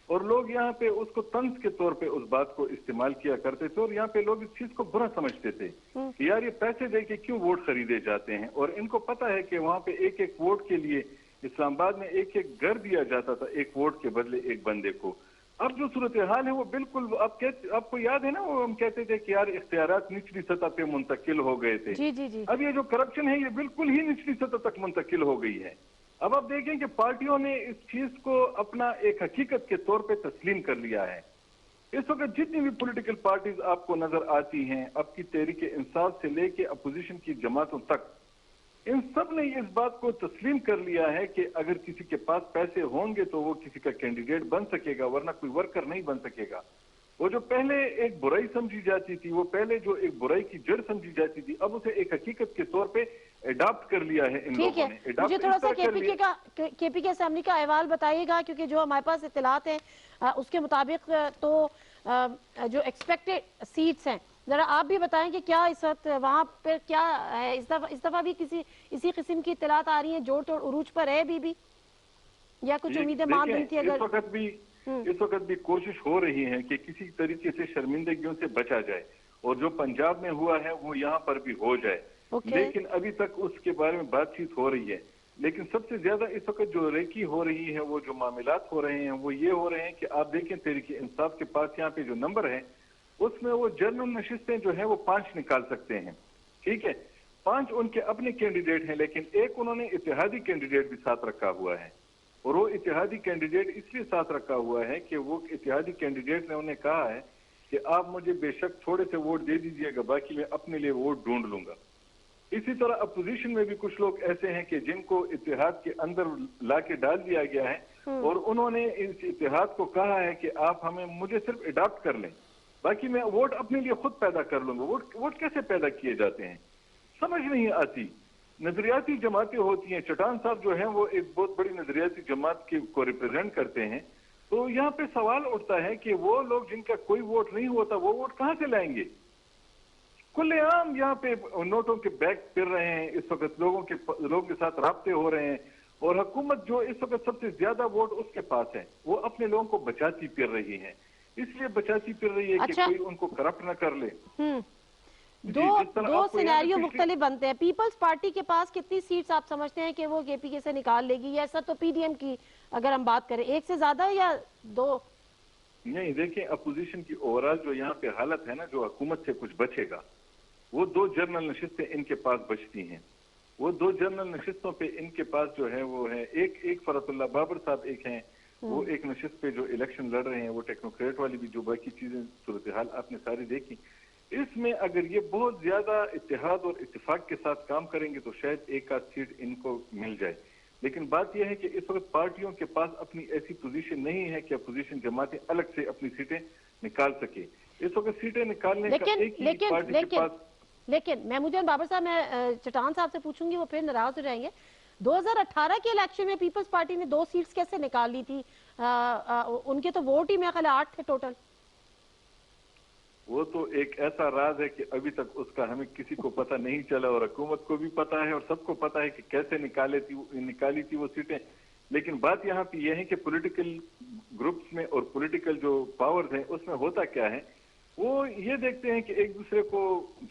और लोग यहाँ पे उसको तंज के तौर पे उस बात को इस्तेमाल किया करते थे, और यहाँ पे लोग इस चीज को बुरा समझते थे कि यार ये पैसे दे के क्यों वोट खरीदे जाते हैं। और इनको पता है कि वहाँ पे एक एक वोट के लिए इस्लामाबाद में एक एक घर दिया जाता था, एक वोट के बदले एक बंदे को। अब जो सूरत हाल है वो बिल्कुल आपको याद है ना, वो हम कहते थे कि यार इख्तियारात निचली सतह पे मुंतकिल हो गए थे। जी जी जी। अब ये जो करप्शन है ये बिल्कुल ही निचली सतह तक मुंतकिल हो गई है। अब आप देखें कि पार्टियों ने इस चीज को अपना एक हकीकत के तौर पे तस्लीम कर लिया है। इस वक्त जितनी भी पॉलिटिकल पार्टीज आपको नजर आती हैं, अब की तहरीक इंसाफ से लेके अपोजिशन की जमातों तक, इन सब ने इस बात को तस्लीम कर लिया है कि अगर किसी के पास पैसे होंगे तो वो किसी का कैंडिडेट बन सकेगा, वरना कोई वर्कर नहीं बन सकेगा। वो जो पहले एक बुराई समझी जाती थी, वो पहले जो एक बुराई की जड़ समझी जाती थी, अब उसे एक हकीकत के तौर पे अडॉप्ट कर लिया है इन लोगों ने। मुझे थोड़ा सा केपी के असेंबली का अहवाल बताइएगा, क्योंकि जो हमारे पास इत्तलात हैं उसके मुताबिक तो जो एक्सपेक्टेड सीट्स हैं, जरा आप भी बताएं कि क्या इस वक्त वहाँ पे क्या है। इस दफा भी इसी किस्म की इत्तलात आ रही हैं, जोड़ तोड़ उरूज पर है भी या कुछ उम्मीदें मान रही थी? अगर इस वक्त भी कोशिश हो रही है कि किसी तरीके से शर्मिंदगियों से बचा जाए, और जो पंजाब में हुआ है वो यहाँ पर भी हो जाए। लेकिन अभी तक उसके बारे में बातचीत हो रही है। लेकिन सबसे ज्यादा इस वक्त जो रेकी हो रही है, वो जो मामलात हो रहे हैं वो ये हो रहे हैं कि आप देखें तहरीक इंसाफ के पास यहाँ पे जो नंबर है उसमें वो जनरल नशिस्तें जो है वो 5 निकाल सकते हैं, ठीक है। 5 उनके अपने कैंडिडेट हैं, लेकिन एक उन्होंने इत्तेहादी कैंडिडेट भी साथ रखा हुआ है। और वो इत्तेहादी कैंडिडेट इसलिए साथ रखा हुआ है कि वो इत्तेहादी कैंडिडेट ने उन्हें कहा है कि आप मुझे बेशक थोड़े से वोट दे दीजिएगा, बाकी मैं अपने लिए वोट ढूंढ लूंगा। इसी तरह अपोजिशन में भी कुछ लोग ऐसे हैं कि जिनको इत्तेहाद के अंदर ला के डाल दिया गया है, और उन्होंने इस इत्तेहाद को कहा है कि आप मुझे सिर्फ अडॉप्ट कर लें, बाकी मैं वोट अपने लिए खुद पैदा कर लूंगा। वोट कैसे पैदा किए जाते हैं समझ नहीं आती। नजरियाती जमातें होती हैं, चटान साहब जो हैं वो एक बहुत बड़ी नजरियाती जमात को रिप्रेजेंट करते हैं। तो यहाँ पे सवाल उठता है कि वो लोग जिनका कोई वोट नहीं होता वो वोट कहाँ से लाएंगे? खुलेआम यहाँ पे नोटों के बैग फिर रहे हैं, इस वक्त लोगों के साथ राब्ते हो रहे हैं, और हुकूमत जो इस वक्त सबसे ज्यादा वोट उसके पास है वो अपने लोगों को बचाती फिर रही है। इसलिए बचाती फिर रही है कि कोई उनको करप्ट न कर ले। दो सिनेरियो मुख्तलिफ बनते हैं। पीपल्स पार्टी के पास कितनी सीट्स आप समझते हैं कि वो केपी से निकाल लेगी, या ऐसा तो पीडीएम की अगर हम बात करें, 1 से ज्यादा या 2? नहीं, देखिए अपोजिशन की ओवरऑल जो यहाँ पे हालत है ना, जो हुकूमत से कुछ बचेगा वो 2 जनरल नशिस्तें इनके पास बचती हैं। वो 2 जनरल नशिस्तों पे इनके पास जो है वो है एक फरतुल्लाह बाबर साहब एक हैं, वो एक नशिस्त पे जो इलेक्शन लड़ रहे हैं, वो टेक्नोक्रेट वाली भी जो बाकी चीजें सूरत हाल आपने सारी देखी। इसमें अगर ये बहुत ज्यादा इत्तेहाद और इत्तेफाक के साथ काम करेंगे तो शायद एक आध सीट इनको मिल जाए। लेकिन बात यह है कि इस वक्त पार्टियों के पास अपनी ऐसी पोजीशन नहीं है कि अपोजिशन जमातें अलग से अपनी सीटें निकाल सके। इस वक्त सीटें निकालने का एक ही पार्टी के पास। लेकिन महमूद बाबर साहब, मैं चटान साहब से पूछूंगी, वो फिर नाराज हो जाएंगे। 2018 के इलेक्शन में पीपल्स पार्टी ने 2 सीट्स कैसे निकाल ली थी? उनके तो वोट ही मेरे ख्याल 8 थे टोटल। वो तो एक ऐसा राज है कि अभी तक उसका हमें किसी को पता नहीं चला, और हुकूमत को भी पता है और सबको पता है कि कैसे निकाली थी वो सीटें। लेकिन बात यहाँ पे यह है कि पॉलिटिकल ग्रुप्स में और पॉलिटिकल जो पावर्स हैं उसमें होता क्या है, वो ये देखते हैं कि एक दूसरे को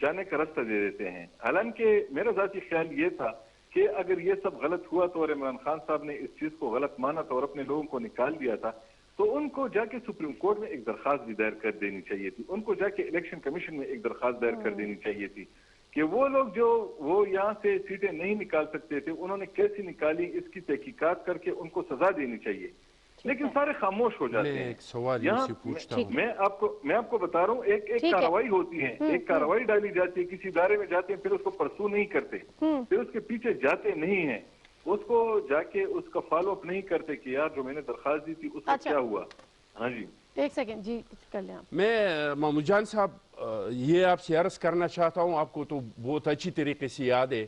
जाने का रास्ता दे देते हैं। हालांकि मेरा ज़ाती ख्याल ये था कि अगर ये सब गलत हुआ तो, और इमरान खान साहब ने इस चीज को गलत माना था और अपने लोगों को निकाल दिया था, तो उनको जाके सुप्रीम कोर्ट में एक दरखास्त भी दायर कर देनी चाहिए थी, उनको जाके इलेक्शन कमीशन में एक दरखास्त दायर कर देनी चाहिए थी। کہ وہ لوگ جو وہ یہاں سے سیٹیں نہیں نکال سکتے تھے انہوں نے کیسی نالی اس کی تحقیقات کر کے ان کو سزا دینی چاہیے، لیکن سارے خاموش ہو جاتے ہیں۔ ایک سوال یہ سے پوچھتا ہوں، میں آپ کو بتا رہا ہوں، ایک کارروائی ہوتی ہے، ایک کارروائی ڈالی جاتی ہے، کسی ادارے میں جاتے ہیں، پھر اس کو پرسو نہیں کرتے، پھر اس کے پیچھے جاتے نہیں ہیں، اس کو جا کے اس کا فالو اپ نہیں کرتے کہ یار جو میں نے درخواست دی تھی اس کا کیا ہوا۔ ہاں جی ایک سیکنڈ جی کر لیں آپ۔ میں محمود جان صاحب یہ آپ سے عرض کرنا چاہتا ہوں، آپ کو تو بہت اچھی طریقے سے یاد ہے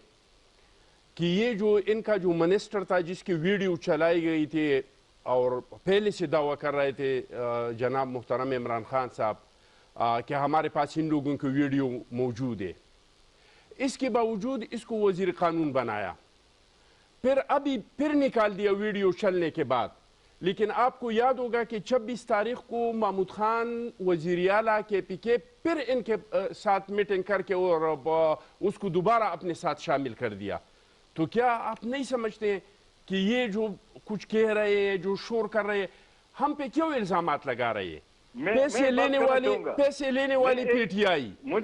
کہ یہ جو ان کا جو منسٹر تھا جس کی ویڈیو چلائی گئی تھی اور پہلے سے دعویٰ کر رہے تھے جناب محترم عمران خان صاحب کہ ہمارے پاس ان لوگوں کی ویڈیو موجود ہے، اس کے باوجود اس کو وزیر قانون بنایا، پھر نکال دیا ویڈیو چلنے کے بعد۔ لیکن آپ کو یاد ہوگا کہ 26 تاریخ کو محمود خان وزیر اعلیٰ کے PK پھر ان کے ساتھ میٹنگ کر کے اور اس کو دوبارہ اپنے ساتھ شامل کر دیا۔ تو کیا آپ نہیں سمجھتے ہیں کہ یہ جو کچھ کہہ رہے ہیں، جو شور کر رہے ہیں، ہم پہ کیوں الزامات لگا رہے ہیں؟ پیسے لینے والی PTI، میں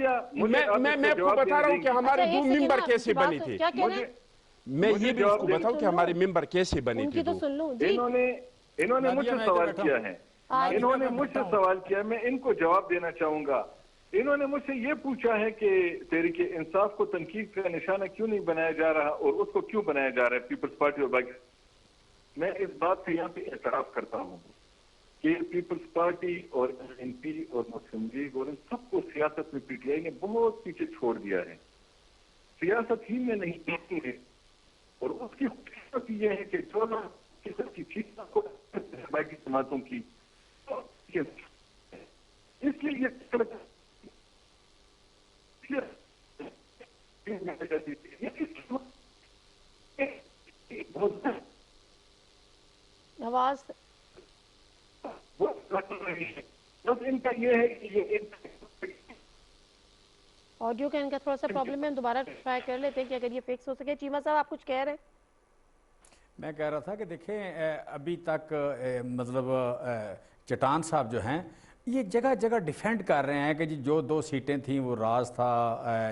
آپ کو بتا رہا ہوں کہ ہمارے 2 ممبر کیسے بنے تھے، میں یہ بھی اس کو بتاؤں کہ ہمارے ممبر کیسے بنے تھے۔ انہوں نے مجھ سے سوال کیا ہے، انہوں نے مجھ سے سوال کیا، میں ان کو جواب دینا چاہوں گا۔ انہوں نے مجھ سے یہ پوچھا ہے کہ تحریک انصاف کو تنقید کا نشانہ کیوں نہیں بنایا جا رہا اور اس کو کیوں بنایا جا رہا ہے پیپلز پارٹی اور باقی۔ میں اس بات سے یہاں پہ اعتراف کرتا ہوں کہ پیپلز پارٹی اور NP اور مسلم لیگ اور ان سب کو سیاست میں PTI نے بہت پیچھے چھوڑ دیا ہے، سیاست ہی میں نہیں ہے، اور اس کی خصوصیت یہ ہے کہ جو لوگ قسم کی چیزوں کو باقی جماعتوں کی، اس لیے یہ آواز بس ان کا یہ ہے کہ یہ آڈیو کا ان کا تھوڑا سا پرابلم ہے، ہم دوبارہ ٹرائی کر لیتے ہیں کہ اگر یہ فکس ہو سکے۔ چیمہ صاحب آپ کچھ کہہ رہے ہیں؟ میں کہہ رہا تھا کہ دیکھیں ابھی تک مطلب چٹان صاحب جو ہیں یہ جگہ جگہ ڈیفینڈ کر رہے ہیں کہ جی جو 2 سیٹیں تھیں وہ راز تھا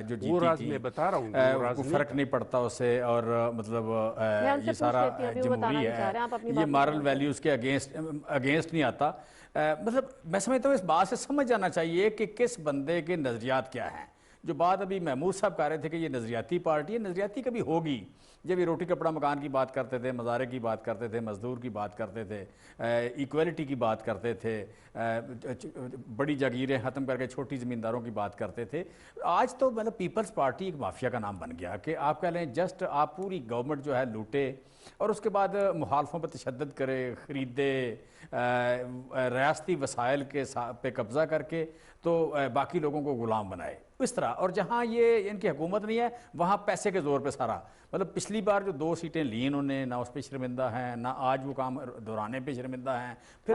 جو جیتی تھی، میں بتا رہا ہوں کوئی فرق نہیں پڑتا اس سے، اور مطلب یہ سارا جمہوری ہے، یہ مارل ویلیوز کے اگینسٹ نہیں آتا۔ مطلب میں سمجھتا ہوں اس بات سے سمجھ جانا چاہیے کہ کس بندے کے نظریات کیا ہیں۔ جو بات ابھی محمود صاحب کہہ رہے تھے کہ یہ نظریاتی پارٹی ہے، نظریاتی کبھی ہوگی جب یہ روٹی کپڑا مکان کی بات کرتے تھے، مزارے کی بات کرتے تھے، مزدور کی بات کرتے تھے، ایکویلٹی کی بات کرتے تھے، بڑی جاگیریں ختم کر کے چھوٹی زمینداروں کی بات کرتے تھے۔ آج تو مطلب پیپلز پارٹی ایک مافیا کا نام بن گیا کہ آپ کہہ لیں جسٹ آپ پوری گورنمنٹ جو ہے لوٹے اور اس کے بعد مخالفوں پر تشدد کرے، خریدے، ریاستی وسائل کے پہ قبضہ کر کے تو باقی لوگوں کو غلام بنائے اس طرح، اور جہاں یہ ان کی حکومت نہیں ہے وہاں پیسے کے زور پہ سارا، مطلب پچھلی بار جو 2 سیٹیں لی انہوں نے، نہ اس پہ شرمندہ ہیں، نہ آج وہ کام دہرانے پہ شرمندہ ہیں، پھر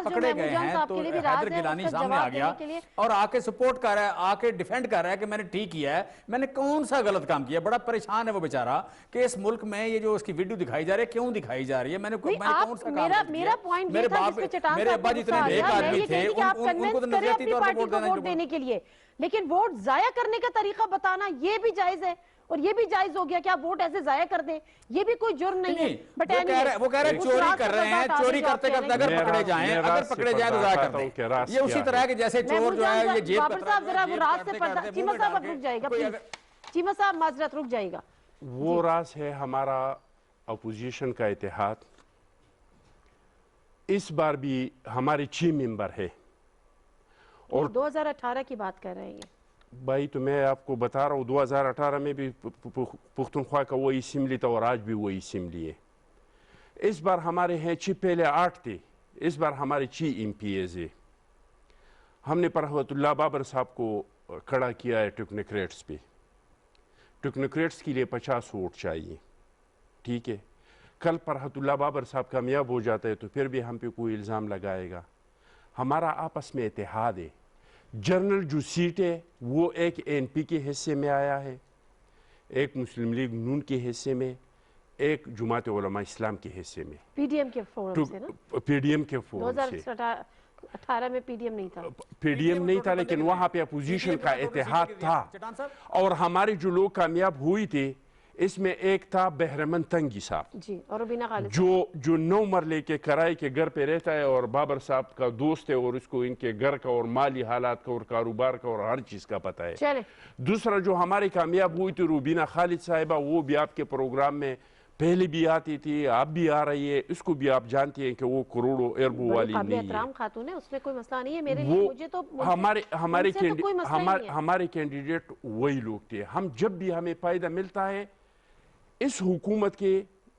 پکڑے گئے ہیں تو حیدر گیلانی سامنے آ گیا اور آ کے سپورٹ کر رہا ہے، آ کے ڈیفینڈ کر رہا ہے کہ میں نے ٹھیک کیا ہے، میں نے کون سا غلط کام کیا۔ بڑا پریشان ہے وہ بیچارہ کہ اس ملک میں یہ جو اس کی ویڈیو دکھائی جا رہی ہے کیوں دکھائی جا رہی ہے، میں نے کون سا کام کیا۔ میرے ابا جتنے نیک آدمی تھے ان کو تو نظریاتی طور پر ووٹ دینے کے لیے، لیکن ووٹ ضائع کرنے کا طریقہ بتانا یہ بھی جائز ہے، اور یہ بھی جائز ہو گیا کہ آپ ووٹ ایسے ضائع کر دیں، یہ بھی کوئی جرم نہیں ہے۔ وہ کہہ رہے ہیں چوری کر رہے ہیں، چوری کرتے کرتے اگر پکڑے جائیں تو ضائع کر دیں۔ یہ اسی طرح ہے کہ جیسے چور جو ہے یہ جیب بابر صاحب ذرا وہ راز سے پردہ، چیمہ صاحب اب رک جائے گا پلیز، چیمہ صاحب معذرت رک جائے گا۔ وہ راز ہے ہمارا اپوزیشن کا اتحاد، اس بار بھی ہمارے 6 ممبر ہے، اور 2018 کی بات کر رہے ہیں یہ بھائی، تو میں آپ کو بتا رہا ہوں 2018 میں بھی پختونخوا کا وہی اسمبلی تھا اور آج بھی وہی اسمبلی ہے۔ اس بار ہمارے ہیں 6، پہلے 8 تھے، اس بار ہمارے 6 MPs ہے۔ ہم نے پرحوت اللہ بابر صاحب کو کھڑا کیا ہے ٹیکنوکریٹس پہ، ٹیکنوکریٹس کے لیے 50 ووٹ چاہیے، ٹھیک ہے۔ کل فرحت اللہ بابر صاحب کامیاب ہو جاتا ہے تو پھر بھی ہم پہ کوئی الزام لگائے گا۔ ہمارا آپس میں اتحاد ہے۔ جنرل جو سیٹ ہے وہ ایک NP کے حصے میں آیا ہے، ایک مسلم لیگ نون کے حصے میں، ایک جماعت علماء اسلام کے حصے میں، PDM کے فورم سے نا، PDM کے فورم سے۔ 18 में पीडीएम नहीं था, पीडीएम नहीं था, लेकिन वहां पे अपोजिशन का इत्तेहाद था। और हमारे जो लोग कामयाब हुई थे इसमें एक था बहरमन तंगी साहब जी, और रुबीना खालिद जो 9 मरले के किराए के घर पे रहता है और बाबर साहब का दोस्त है और उसको इनके घर का और माली हालात का और कारोबार का और हर चीज का पता है। चले दूसरा जो हमारी कामयाब हुई थी रुबीना खालिद साहिबा, वो भी आपके प्रोग्राम में पहले भी आती थी, आप भी आ रही है, इसको भी आप जानती हैं कि वो करोड़ों अरबों वाली नहीं है। खातून है, उसमें कोई मसला नहीं है मेरे लिए, मुझे तो हमारे कैंडिडेट वही लोग थे। हम जब भी हमें फायदा मिलता है इस हुकूमत के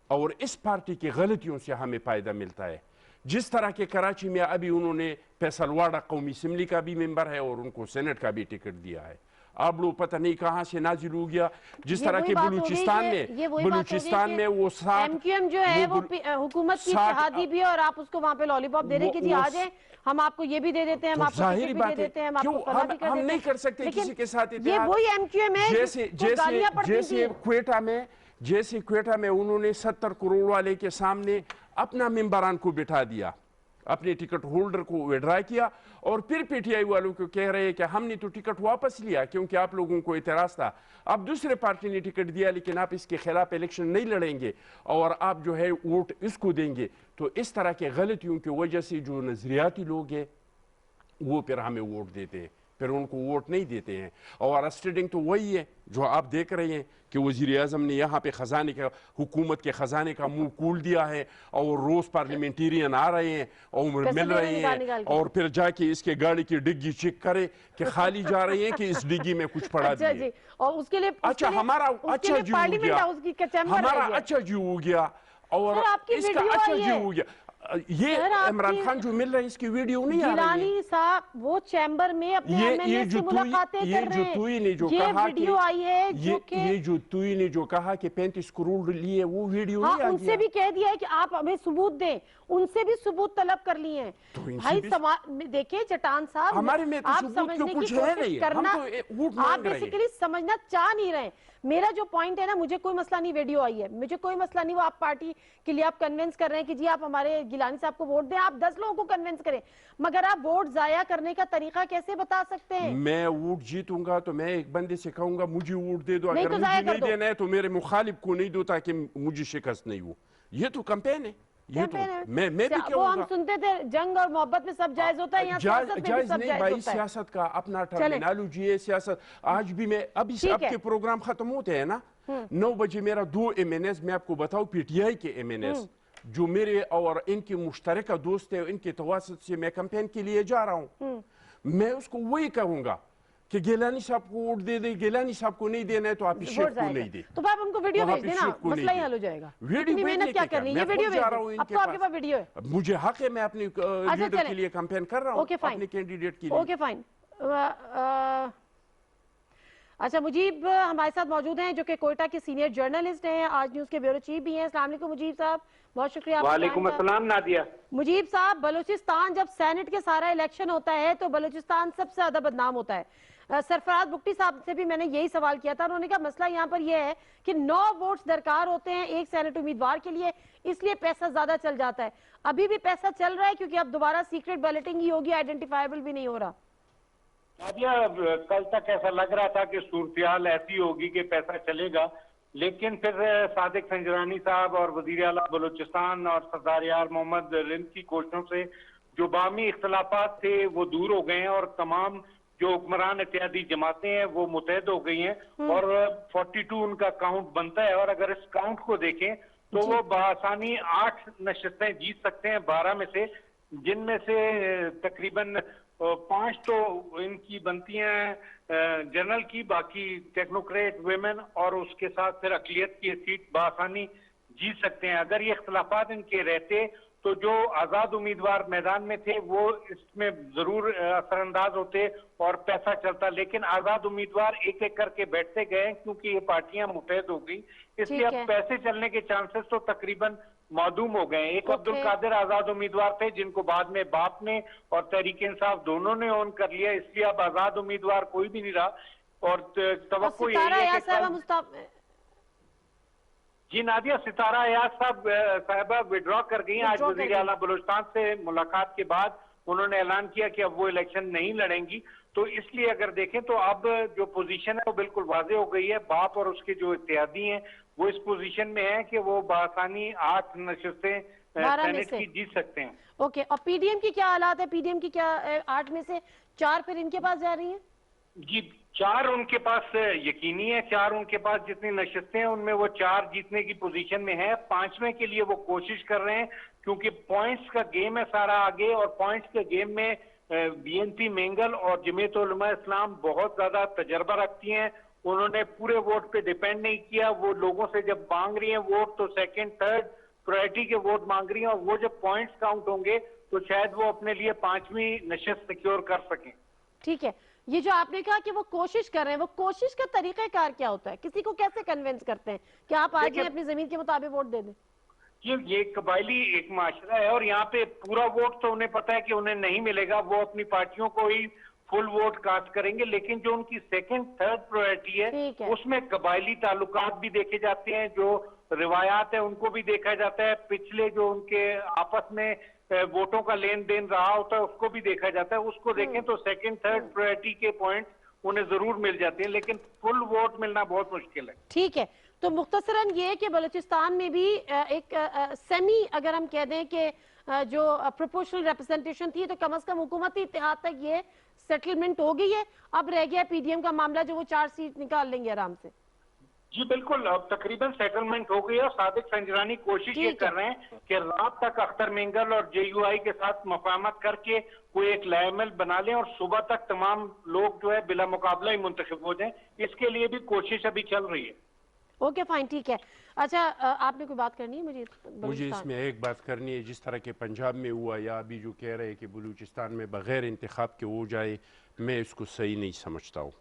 और इस पार्टी की गलतियों से हमें फायदा मिलता है। जिस तरह के कराची में अभी उन्होंने फैसलवाड़ा कौमी असम्बली का भी मेंबर है और उनको सेनेट का भी टिकट दिया है। आप लोग पता नहीं कहां से नाजिल हो गया। जिस तरह के बलूचिस्तान में वो एमक्यूएम जो है वो हुकूमत की इत्तेहादी भी है और आप उसको वहां पे लॉलीपॉप दे रहे हैं कि जी आ जाए, हम आपको ये भी दे देते हैं, हम आपको टिकट भी दे देते हैं, हम आपको फला भी कर देते हैं। हम नहीं कर सकते किसी के साथ ये वही एमक्यूएम है जैसे क्वेटा में उन्होंने 70 करोड़ वाले के सामने अपना मेंबरान को बिठा दिया, अपने टिकट होल्डर को विड्रा किया और फिर पीटीआई वालों को कह रहे हैं कि हमने तो टिकट वापस लिया क्योंकि आप लोगों को इतराज था। अब दूसरे पार्टी ने टिकट दिया लेकिन आप इसके खिलाफ इलेक्शन नहीं लड़ेंगे और आप जो है वोट इसको देंगे। तो इस तरह के गलतियों की वजह से जो नजरियाती लोग हैं वो फिर हमें वोट देते हैं, फिर उनको वोट नहीं देते हैं। और स्टेडिंग तो वही है जो आप देख रहे हैं कि वज़ीर आज़म ने यहाँ पे खजाने का, हुकूमत के खजाने का मुंह खोल दिया है और रोज पार्लियामेंटेरियन आ रहे हैं और मिल रहे हैं और फिर जाके इसके गाड़ी की डिग्गी चेक करे कि खाली जा रही है कि इस डिग्गी में कुछ पड़ा दिए। और उसके लिए अच्छा हमारा अच्छा जी हो गया, हमारा अच्छा जी हो गया और इसका अच्छा जी हो गया। ये इमरान खान जो मिल रहा है इसकी वीडियो नहीं आ रही है। गिलानी साहब वो चैम्बर में अपने एमएलए से मुलाकातें कर रहे हैं। ये जो तुई ने जो कहा वीडियो आई है, ये जो तुई ने जो कहा कि 35 करोड़ लिए वो वीडियो नहीं आ गया। उनसे भी कह दिया है कि आप हमें सबूत दें, उनसे भी सबूत तलब कर लिए हैं। तो भाई देखिए चट्टान साहब, हमारे में तो सबूत की कुछ है नहीं, करना आप बेसिकली समझना चाह नहीं रहे। मेरा जो पॉइंट है ना, मुझे कोई मसला नहीं, वीडियो आई है, मुझे कोई मसला नहीं। वो आप पार्टी के लिए आप कन्विंस कर रहे हैं कि जी आप हमारे गिलानी साहब को वोट दें, आप 10 लोगों को कन्विंस करें, मगर आप वोट जाया करने का तरीका कैसे बता सकते हैं? मैं वोट जीतूंगा तो मैं एक बंदे से कहूंगा मुझे वोट दे दो, अगर मुझे नहीं देना है तो मेरे मुखालिफ को नहीं दो ताकि मुझे शिकस्त नहीं हो। ये तो कैंपेन है। ये तो मैं भी क्या वो हम सुनते थे जंग और मोहब्बत में सब जायज होता है, यहाँ सियासत में भी सब जायज होता है। सियासत का अपना टर्मिनोलॉजी है। सियासत आज भी मैं अभी आपके प्रोग्राम खत्म होते हैं ना 9 बजे मेरा 2 MNS मैं आपको बताऊं पीटीआई के MNS जो मेरे और इनके मुश्तरका दोस्त है, इनके तवासुत से मैं कैंपेन के लिए जा रहा हूँ। मैं उसको वही कहूंगा कि गिलानी साहब को वोट दे दे, गिलानी साहब को नहीं देना है तो आप इस शेख को नहीं दे, तो आप उनको वीडियो भेज देना, मसला ही हल हो जाएगा। वीडियो मेहनत क्या करनी है, वीडियो भेज दो, अब तो आपके पास वीडियो है। मुझे हक है, मैं अपने लीडर के लिए कैंपेन कर रहा हूँ, अपने कैंडिडेट के लिए। Okay fine. अच्छा, मुजीब हमारे साथ मौजूद हैं जो कि कोयटा के सीनियर जर्नलिस्ट हैं, आज न्यूज के ब्यूरो चीफ भी हैं। अस्सलाम वालेकुम मुजीब साहब, बहुत शुक्रिया। वालेकुम अस्सलाम नादिया। मुजीब साहब, बलूचिस्तान जब सेनेट के सारा इलेक्शन होता है तो बलूचिस्तान सबसे ज्यादा बदनाम होता है। सरफराज बुक्टी साहब से भी मैंने यही सवाल किया था, उन्होंने कहा मसला यहाँ पर यह है कि 9 वोट्स दरकार होते हैं एक सेनेट उम्मीदवार के लिए, इसलिए पैसा ज्यादा चल जाता है। अभी भी पैसा चल रहा है क्योंकि अब दोबारा सीक्रेट बैलेटिंग ही होगी, आइडेंटिफाइबल भी नहीं हो रहा। कल तक ऐसा लग रहा था कि सूरत-ए-हाल ऐसी होगी कि पैसा चलेगा, लेकिन फिर सादिक संजरानी साहब और वजीर आला बलूचिस्तान और सरदार यार मोहम्मद रिंद की कोशिशों से जो बामी इख्तलाफात थे वो दूर हो गए हैं और तमाम जो हुक्मरान इत्यादी जमातें हैं वो मुतहद हो गई हैं और 42 उनका काउंट बनता है। और अगर इस काउंट को देखें तो वो बआसानी 8 नशस्तें जीत सकते हैं 12 में से, जिनमें से तकरीबन 5 तो इनकी बनती हैं जनरल की, बाकी टेक्नोक्रेट विमेन और उसके साथ फिर अकलियत की सीट बआसानी जीत सकते हैं। अगर ये इख्तलाफात इनके रहते तो जो आजाद उम्मीदवार मैदान में थे वो इसमें जरूर असरअंदाज होते और पैसा चलता, लेकिन आजाद उम्मीदवार एक एक करके बैठते गए क्योंकि ये पार्टियां मुतहद हो गई, इसलिए अब पैसे चलने के चांसेस तो तकरीबन मादूम हो गए। एक अब्दुल कादिर आजाद उम्मीदवार थे जिनको बाद में बाप ने और तहरीक इंसाफ दोनों ने ऑन कर लिया, इसलिए अब आजाद उम्मीदवार कोई भी नहीं रहा। और तवक्को यही है कि जी नादिया, सितारा अयाज साहबा विड्रॉ कर गई आज वजीर आला बलूचिस्तान से मुलाकात के बाद, उन्होंने ऐलान किया कि अब वो इलेक्शन नहीं लड़ेंगी। तो इसलिए अगर देखें तो अब जो पोजीशन है वो बिल्कुल वाज़ेह हो गई है। बाप और उसके जो इत्तेहादी हैं वो इस पोजीशन में है कि वो बआसानी 8 नशिस्तें सेनेट की जीत सकते हैं। ओके, और पीडीएम की क्या हालात है? पीडीएम की क्या 8 में से 4 फिर इनके पास जा रही हैं? जी 4 उनके पास यकीनी है, 4 उनके पास जितनी नशिस्तें हैं उनमें वो 4 जीतने की पोजीशन में है। 5वें के लिए वो कोशिश कर रहे हैं क्योंकि पॉइंट्स का गेम है सारा आगे, और पॉइंट्स के गेम में बीएनपी मेंगल और जमीयत उलमा इस्लाम बहुत ज्यादा तजर्बा रखती हैं। उन्होंने पूरे वोट पे डिपेंड नहीं किया। वो लोगों से जब मांग रही हैं वोट तो सेकंड थर्ड प्रायोरिटी के वोट मांग रही हैं, और वो जब पॉइंट्स काउंट होंगे तो शायद वो अपने लिए 5वीं नशिस्त सिक्योर कर सकें। ठीक है, ये जो आपने कहा कि वो कोशिश कर रहे हैं, वो कोशिश का तरीकाकार क्या होता है? किसी को कैसे कन्विंस करते हैं कि आप आज ही अपनी जमीन के मुताबिक वोट दे दें? ये कबायली एक माशरा है, और यहाँ पे पूरा वोट तो उन्हें पता है कि उन्हें नहीं मिलेगा। वो अपनी पार्टियों को ही फुल वोट कास्ट करेंगे, लेकिन जो उनकी सेकंड थर्ड प्रायोरिटी है उसमें कबायली ताल्लुकात भी देखे जाते हैं, जो रिवायात है उनको भी देखा जाता है, पिछले जो उनके आपस में वोटों का लेन देन रहा होता है उसको भी देखा जाता है। उसको देखें तो सेकंड थर्ड प्रायोरिटी के पॉइंट उन्हें जरूर मिल जाते हैं, लेकिन फुल वोट मिलना बहुत मुश्किल है। ठीक है, तो मुख्तसरन ये कि बलूचिस्तान में भी एक सेमी, अगर हम कह दें कि जो प्रोपोर्शनल रिप्रेजेंटेशन थी, तो कम से कम हुकूमती इत्तेहाद तक ये सेटलमेंट हो गई है। अब रह गया पीडीएम का मामला, जो वो 4 सीट निकाल लेंगे आराम से। जी बिल्कुल, अब तकरीबन सेटलमेंट हो गई है, और सादिक संजरानी कोशिश ये कर रहे हैं कि रात तक अख्तर मेंगल और जेयूआई के साथ मुफाहमत करके कोई एक लायमल बना लें, और सुबह तक तमाम लोग जो है बिला मुकाबला ही मुंतखब हो जाएं। इसके लिए भी कोशिश अभी चल रही है। ओके फाइन, ठीक है। अच्छा, आपने कोई बात करनी है? मुझे इसमें एक बात करनी है। जिस तरह के पंजाब में हुआ, या अभी जो कह रहे हैं कि बलूचिस्तान में बगैर इंतखाब के हो जाए, मैं इसको सही नहीं समझता हूँ।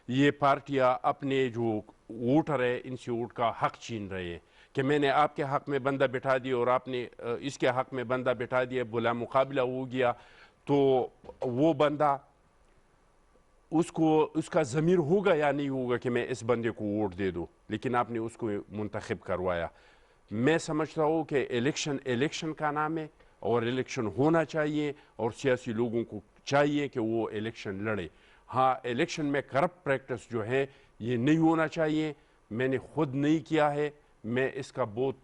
ये पार्टियाँ अपने जो वोटर है इनसे वोट का हक छीन रहे हैं कि मैंने आपके हक में बंदा बिठा दिया और आपने इसके हक में बंदा बिठा दिया, बुला मुकाबला हो गया, तो वो बंदा उसको उसका ज़मीर होगा या नहीं होगा कि मैं इस बंदे को वोट दे दूँ, लेकिन आपने उसको मुंतखब करवाया। मैं समझता हूँ कि इलेक्शन का नाम है, और इलेक्शन होना चाहिए, और सियासी लोगों को चाहिए कि वो इलेक्शन लड़े। हाँ, इलेक्शन में करप्ट प्रैक्टिस जो है ये नहीं होना चाहिए। मैंने खुद नहीं किया है, मैं इसका बहुत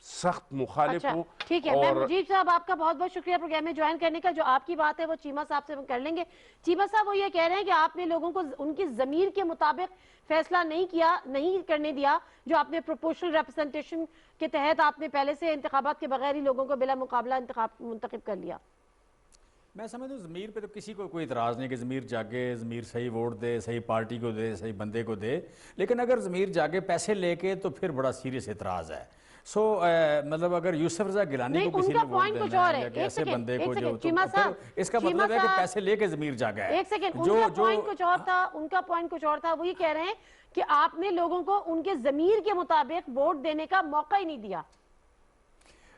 सख्त मुखालिफ हूँ। ठीक है, मैं मुजीब साहब आपका बहुत बहुत शुक्रिया प्रोग्राम में ज्वाइन करने का। जो आपकी बात है वो चीमा साहब से कर लेंगे। चीमा साहब वो ये कह रहे हैं कि आपने लोगों को उनकी जमीर के मुताबिक फैसला नहीं करने दिया, जो आपने प्रोपोर्शनल रिप्रेजेंटेशन के तहत आपने पहले से इंतखाबात के बगैर ही लोगों को बिला मुकाबला मुंतखब कर लिया। मैं समझता हूँ ज़मीर पे तो किसी को कोई इतराज़ नहीं कि ज़मीर जागे, ज़मीर सही वोट दे, सही पार्टी को दे, सही बंदे को दे। लेकिन अगर ज़मीर जागे पैसे लेके तो फिर बड़ा सीरियस इतराज़ है। मतलब अगर यूसुफ रज़ा गिलानी को किसी ने वोट देना है या ऐसे बंदे को, जो तो इसका मतलब है कि पैसे लेके ज़मीर जागा है। एक सेकंड, उनका पॉइंट कुछ और था, उनका पॉइंट कुछ और था। वो ये कह रहे हैं कि आपने लोगों को उनके ज़मीर के मुताबिक वोट देने का मौका ही नहीं दिया।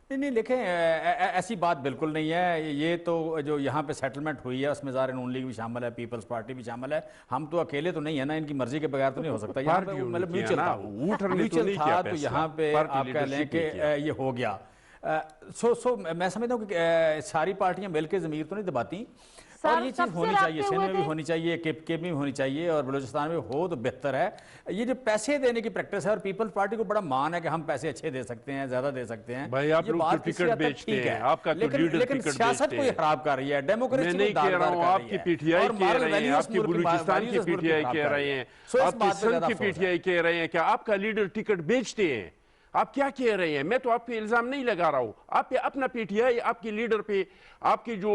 नहीं, देखें ऐसी बात बिल्कुल नहीं है। ये तो जो यहाँ पे सेटलमेंट हुई है उसमें ज़ाहिर नून लीग भी शामिल है, पीपल्स पार्टी भी शामिल है। हम तो अकेले तो नहीं है ना, इनकी मर्जी के बगैर तो नहीं हो सकता। यहाँ पे मतलब म्यूचुअल था, तो यहाँ पे आप कह लें कि ये हो गया। मैं समझता हूँ कि सारी पार्टियाँ मिल के ज़मीर तो नहीं दबाती, और ये चीज़ होनी चाहिए, सिंध में भी होनी चाहिए, के में भी होनी चाहिए, और बलूचिस्तान में हो तो बेहतर है। ये जो पैसे देने की प्रैक्टिस है, और पीपल्स पार्टी को बड़ा मान है कि हम पैसे अच्छे दे सकते हैं, ज्यादा दे सकते हैं। भाई आप लोग तो टिकट बेचते हैं, आपका तो लीडर टिकट सियासत को खराब कर रही है, डेमोक्रेसी नहीं कह रहा हूँ, आपकी पीटीआई कह रहे हैं, आपकी बलूचिस्तान की पीटीआई कह रहे हैं, आपकी सिंध की पीटीआई कह रहे हैं कि आपका लीडर टिकट बेचते हैं। आप क्या कह रहे हैं? मैं तो आप पे इल्जाम नहीं लगा रहा हूँ, आप पे अपना पीटीआई, आपकी लीडर पे, आपकी जो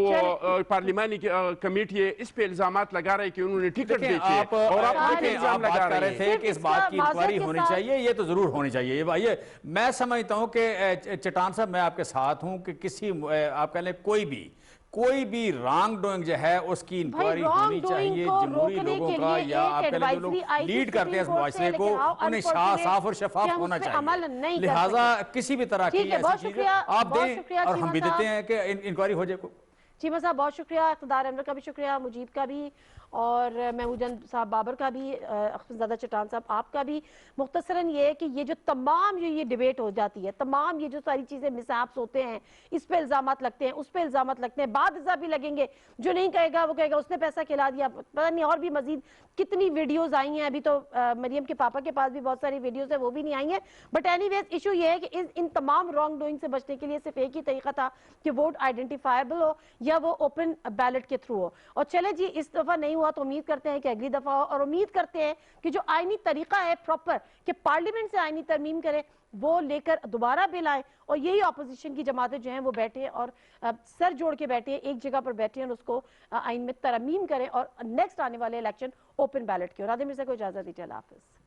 पार्लिमानी कमेटी है, इस पे इल्जामात लगा रहे हैं कि उन्होंने टिकट बेचे, और आप पे इल्जाम लगा रहे थे कि इस बात की इंक्वायरी होनी चाहिए। ये तो जरूर होनी चाहिए। ये भाई, मैं समझता हूँ कि चट्टान साहब, मैं आपके साथ हूँ कि किसी आप कह लें कोई भी रॉन्ग डूइंग जो है उसकी इंक्वायरी होनी चाहिए। जमहूरी लोगों का, या आप कह लें जो लोग लीड करते हैं इस मुआशरे को, उन्हें साफ और शफाफ होना चाहिए। लिहाजा किसी भी तरह की ऐसी चीजें आप दें, और हम भी देते हैं कि इंक्वायरी हो जाए। चीमा साहब बहुत शुक्रिया, इक़्तिदार अनवर का भी शुक्रिया, मुजीब का भी, और महमूदन साहब बाबर का भी, अख्तरज़ादा चट्टान साहब आपका भी। मुख्तसरन ये है कि ये जो तमाम ये डिबेट हो जाती है, तमाम ये जो सारी चीज़ें मिसहैप्स होते हैं, इस पे इल्ज़ामात लगते हैं, उस पे इल्ज़ामात लगते हैं, बाद इज़ा भी लगेंगे, जो नहीं कहेगा वो कहेगा उसने पैसा खिला दिया, पता नहीं और भी मजीद कितनी वीडियोज़ आई हैं। अभी तो मरियम के पापा के पास भी बहुत सारी वीडियोज़ है, वो भी नहीं आई हैं। बट एनीवेज इशू ये है कि इन तमाम रॉन्ग डूइंग से बचने के लिए सिर्फ एक ही तरीका था कि वोट आइडेंटिफाइबल हो या वो ओपन बैलेट के थ्रू हो। और चले जी, इस दफ़ा नहीं हुआ तो उम्मीद करते हैं कि अगली दफ़ा हो, और उम्मीद करते हैं कि जो आईनी तरीका है प्रॉपर कि पार्लियामेंट से आईनी तरमीम करें, वो लेकर दोबारा बिल आए, और यही अपोजिशन की जमातें जो हैं वो बैठे और सर जोड़ के बैठे, एक जगह पर बैठे और उसको आइन में तरमीम करें, और नेक्स्ट आने वाले इलेक्शन ओपन बैलेट की। और आदमी से कोई इजाज़त दीजिए, अल्लाह हाफ़िज़।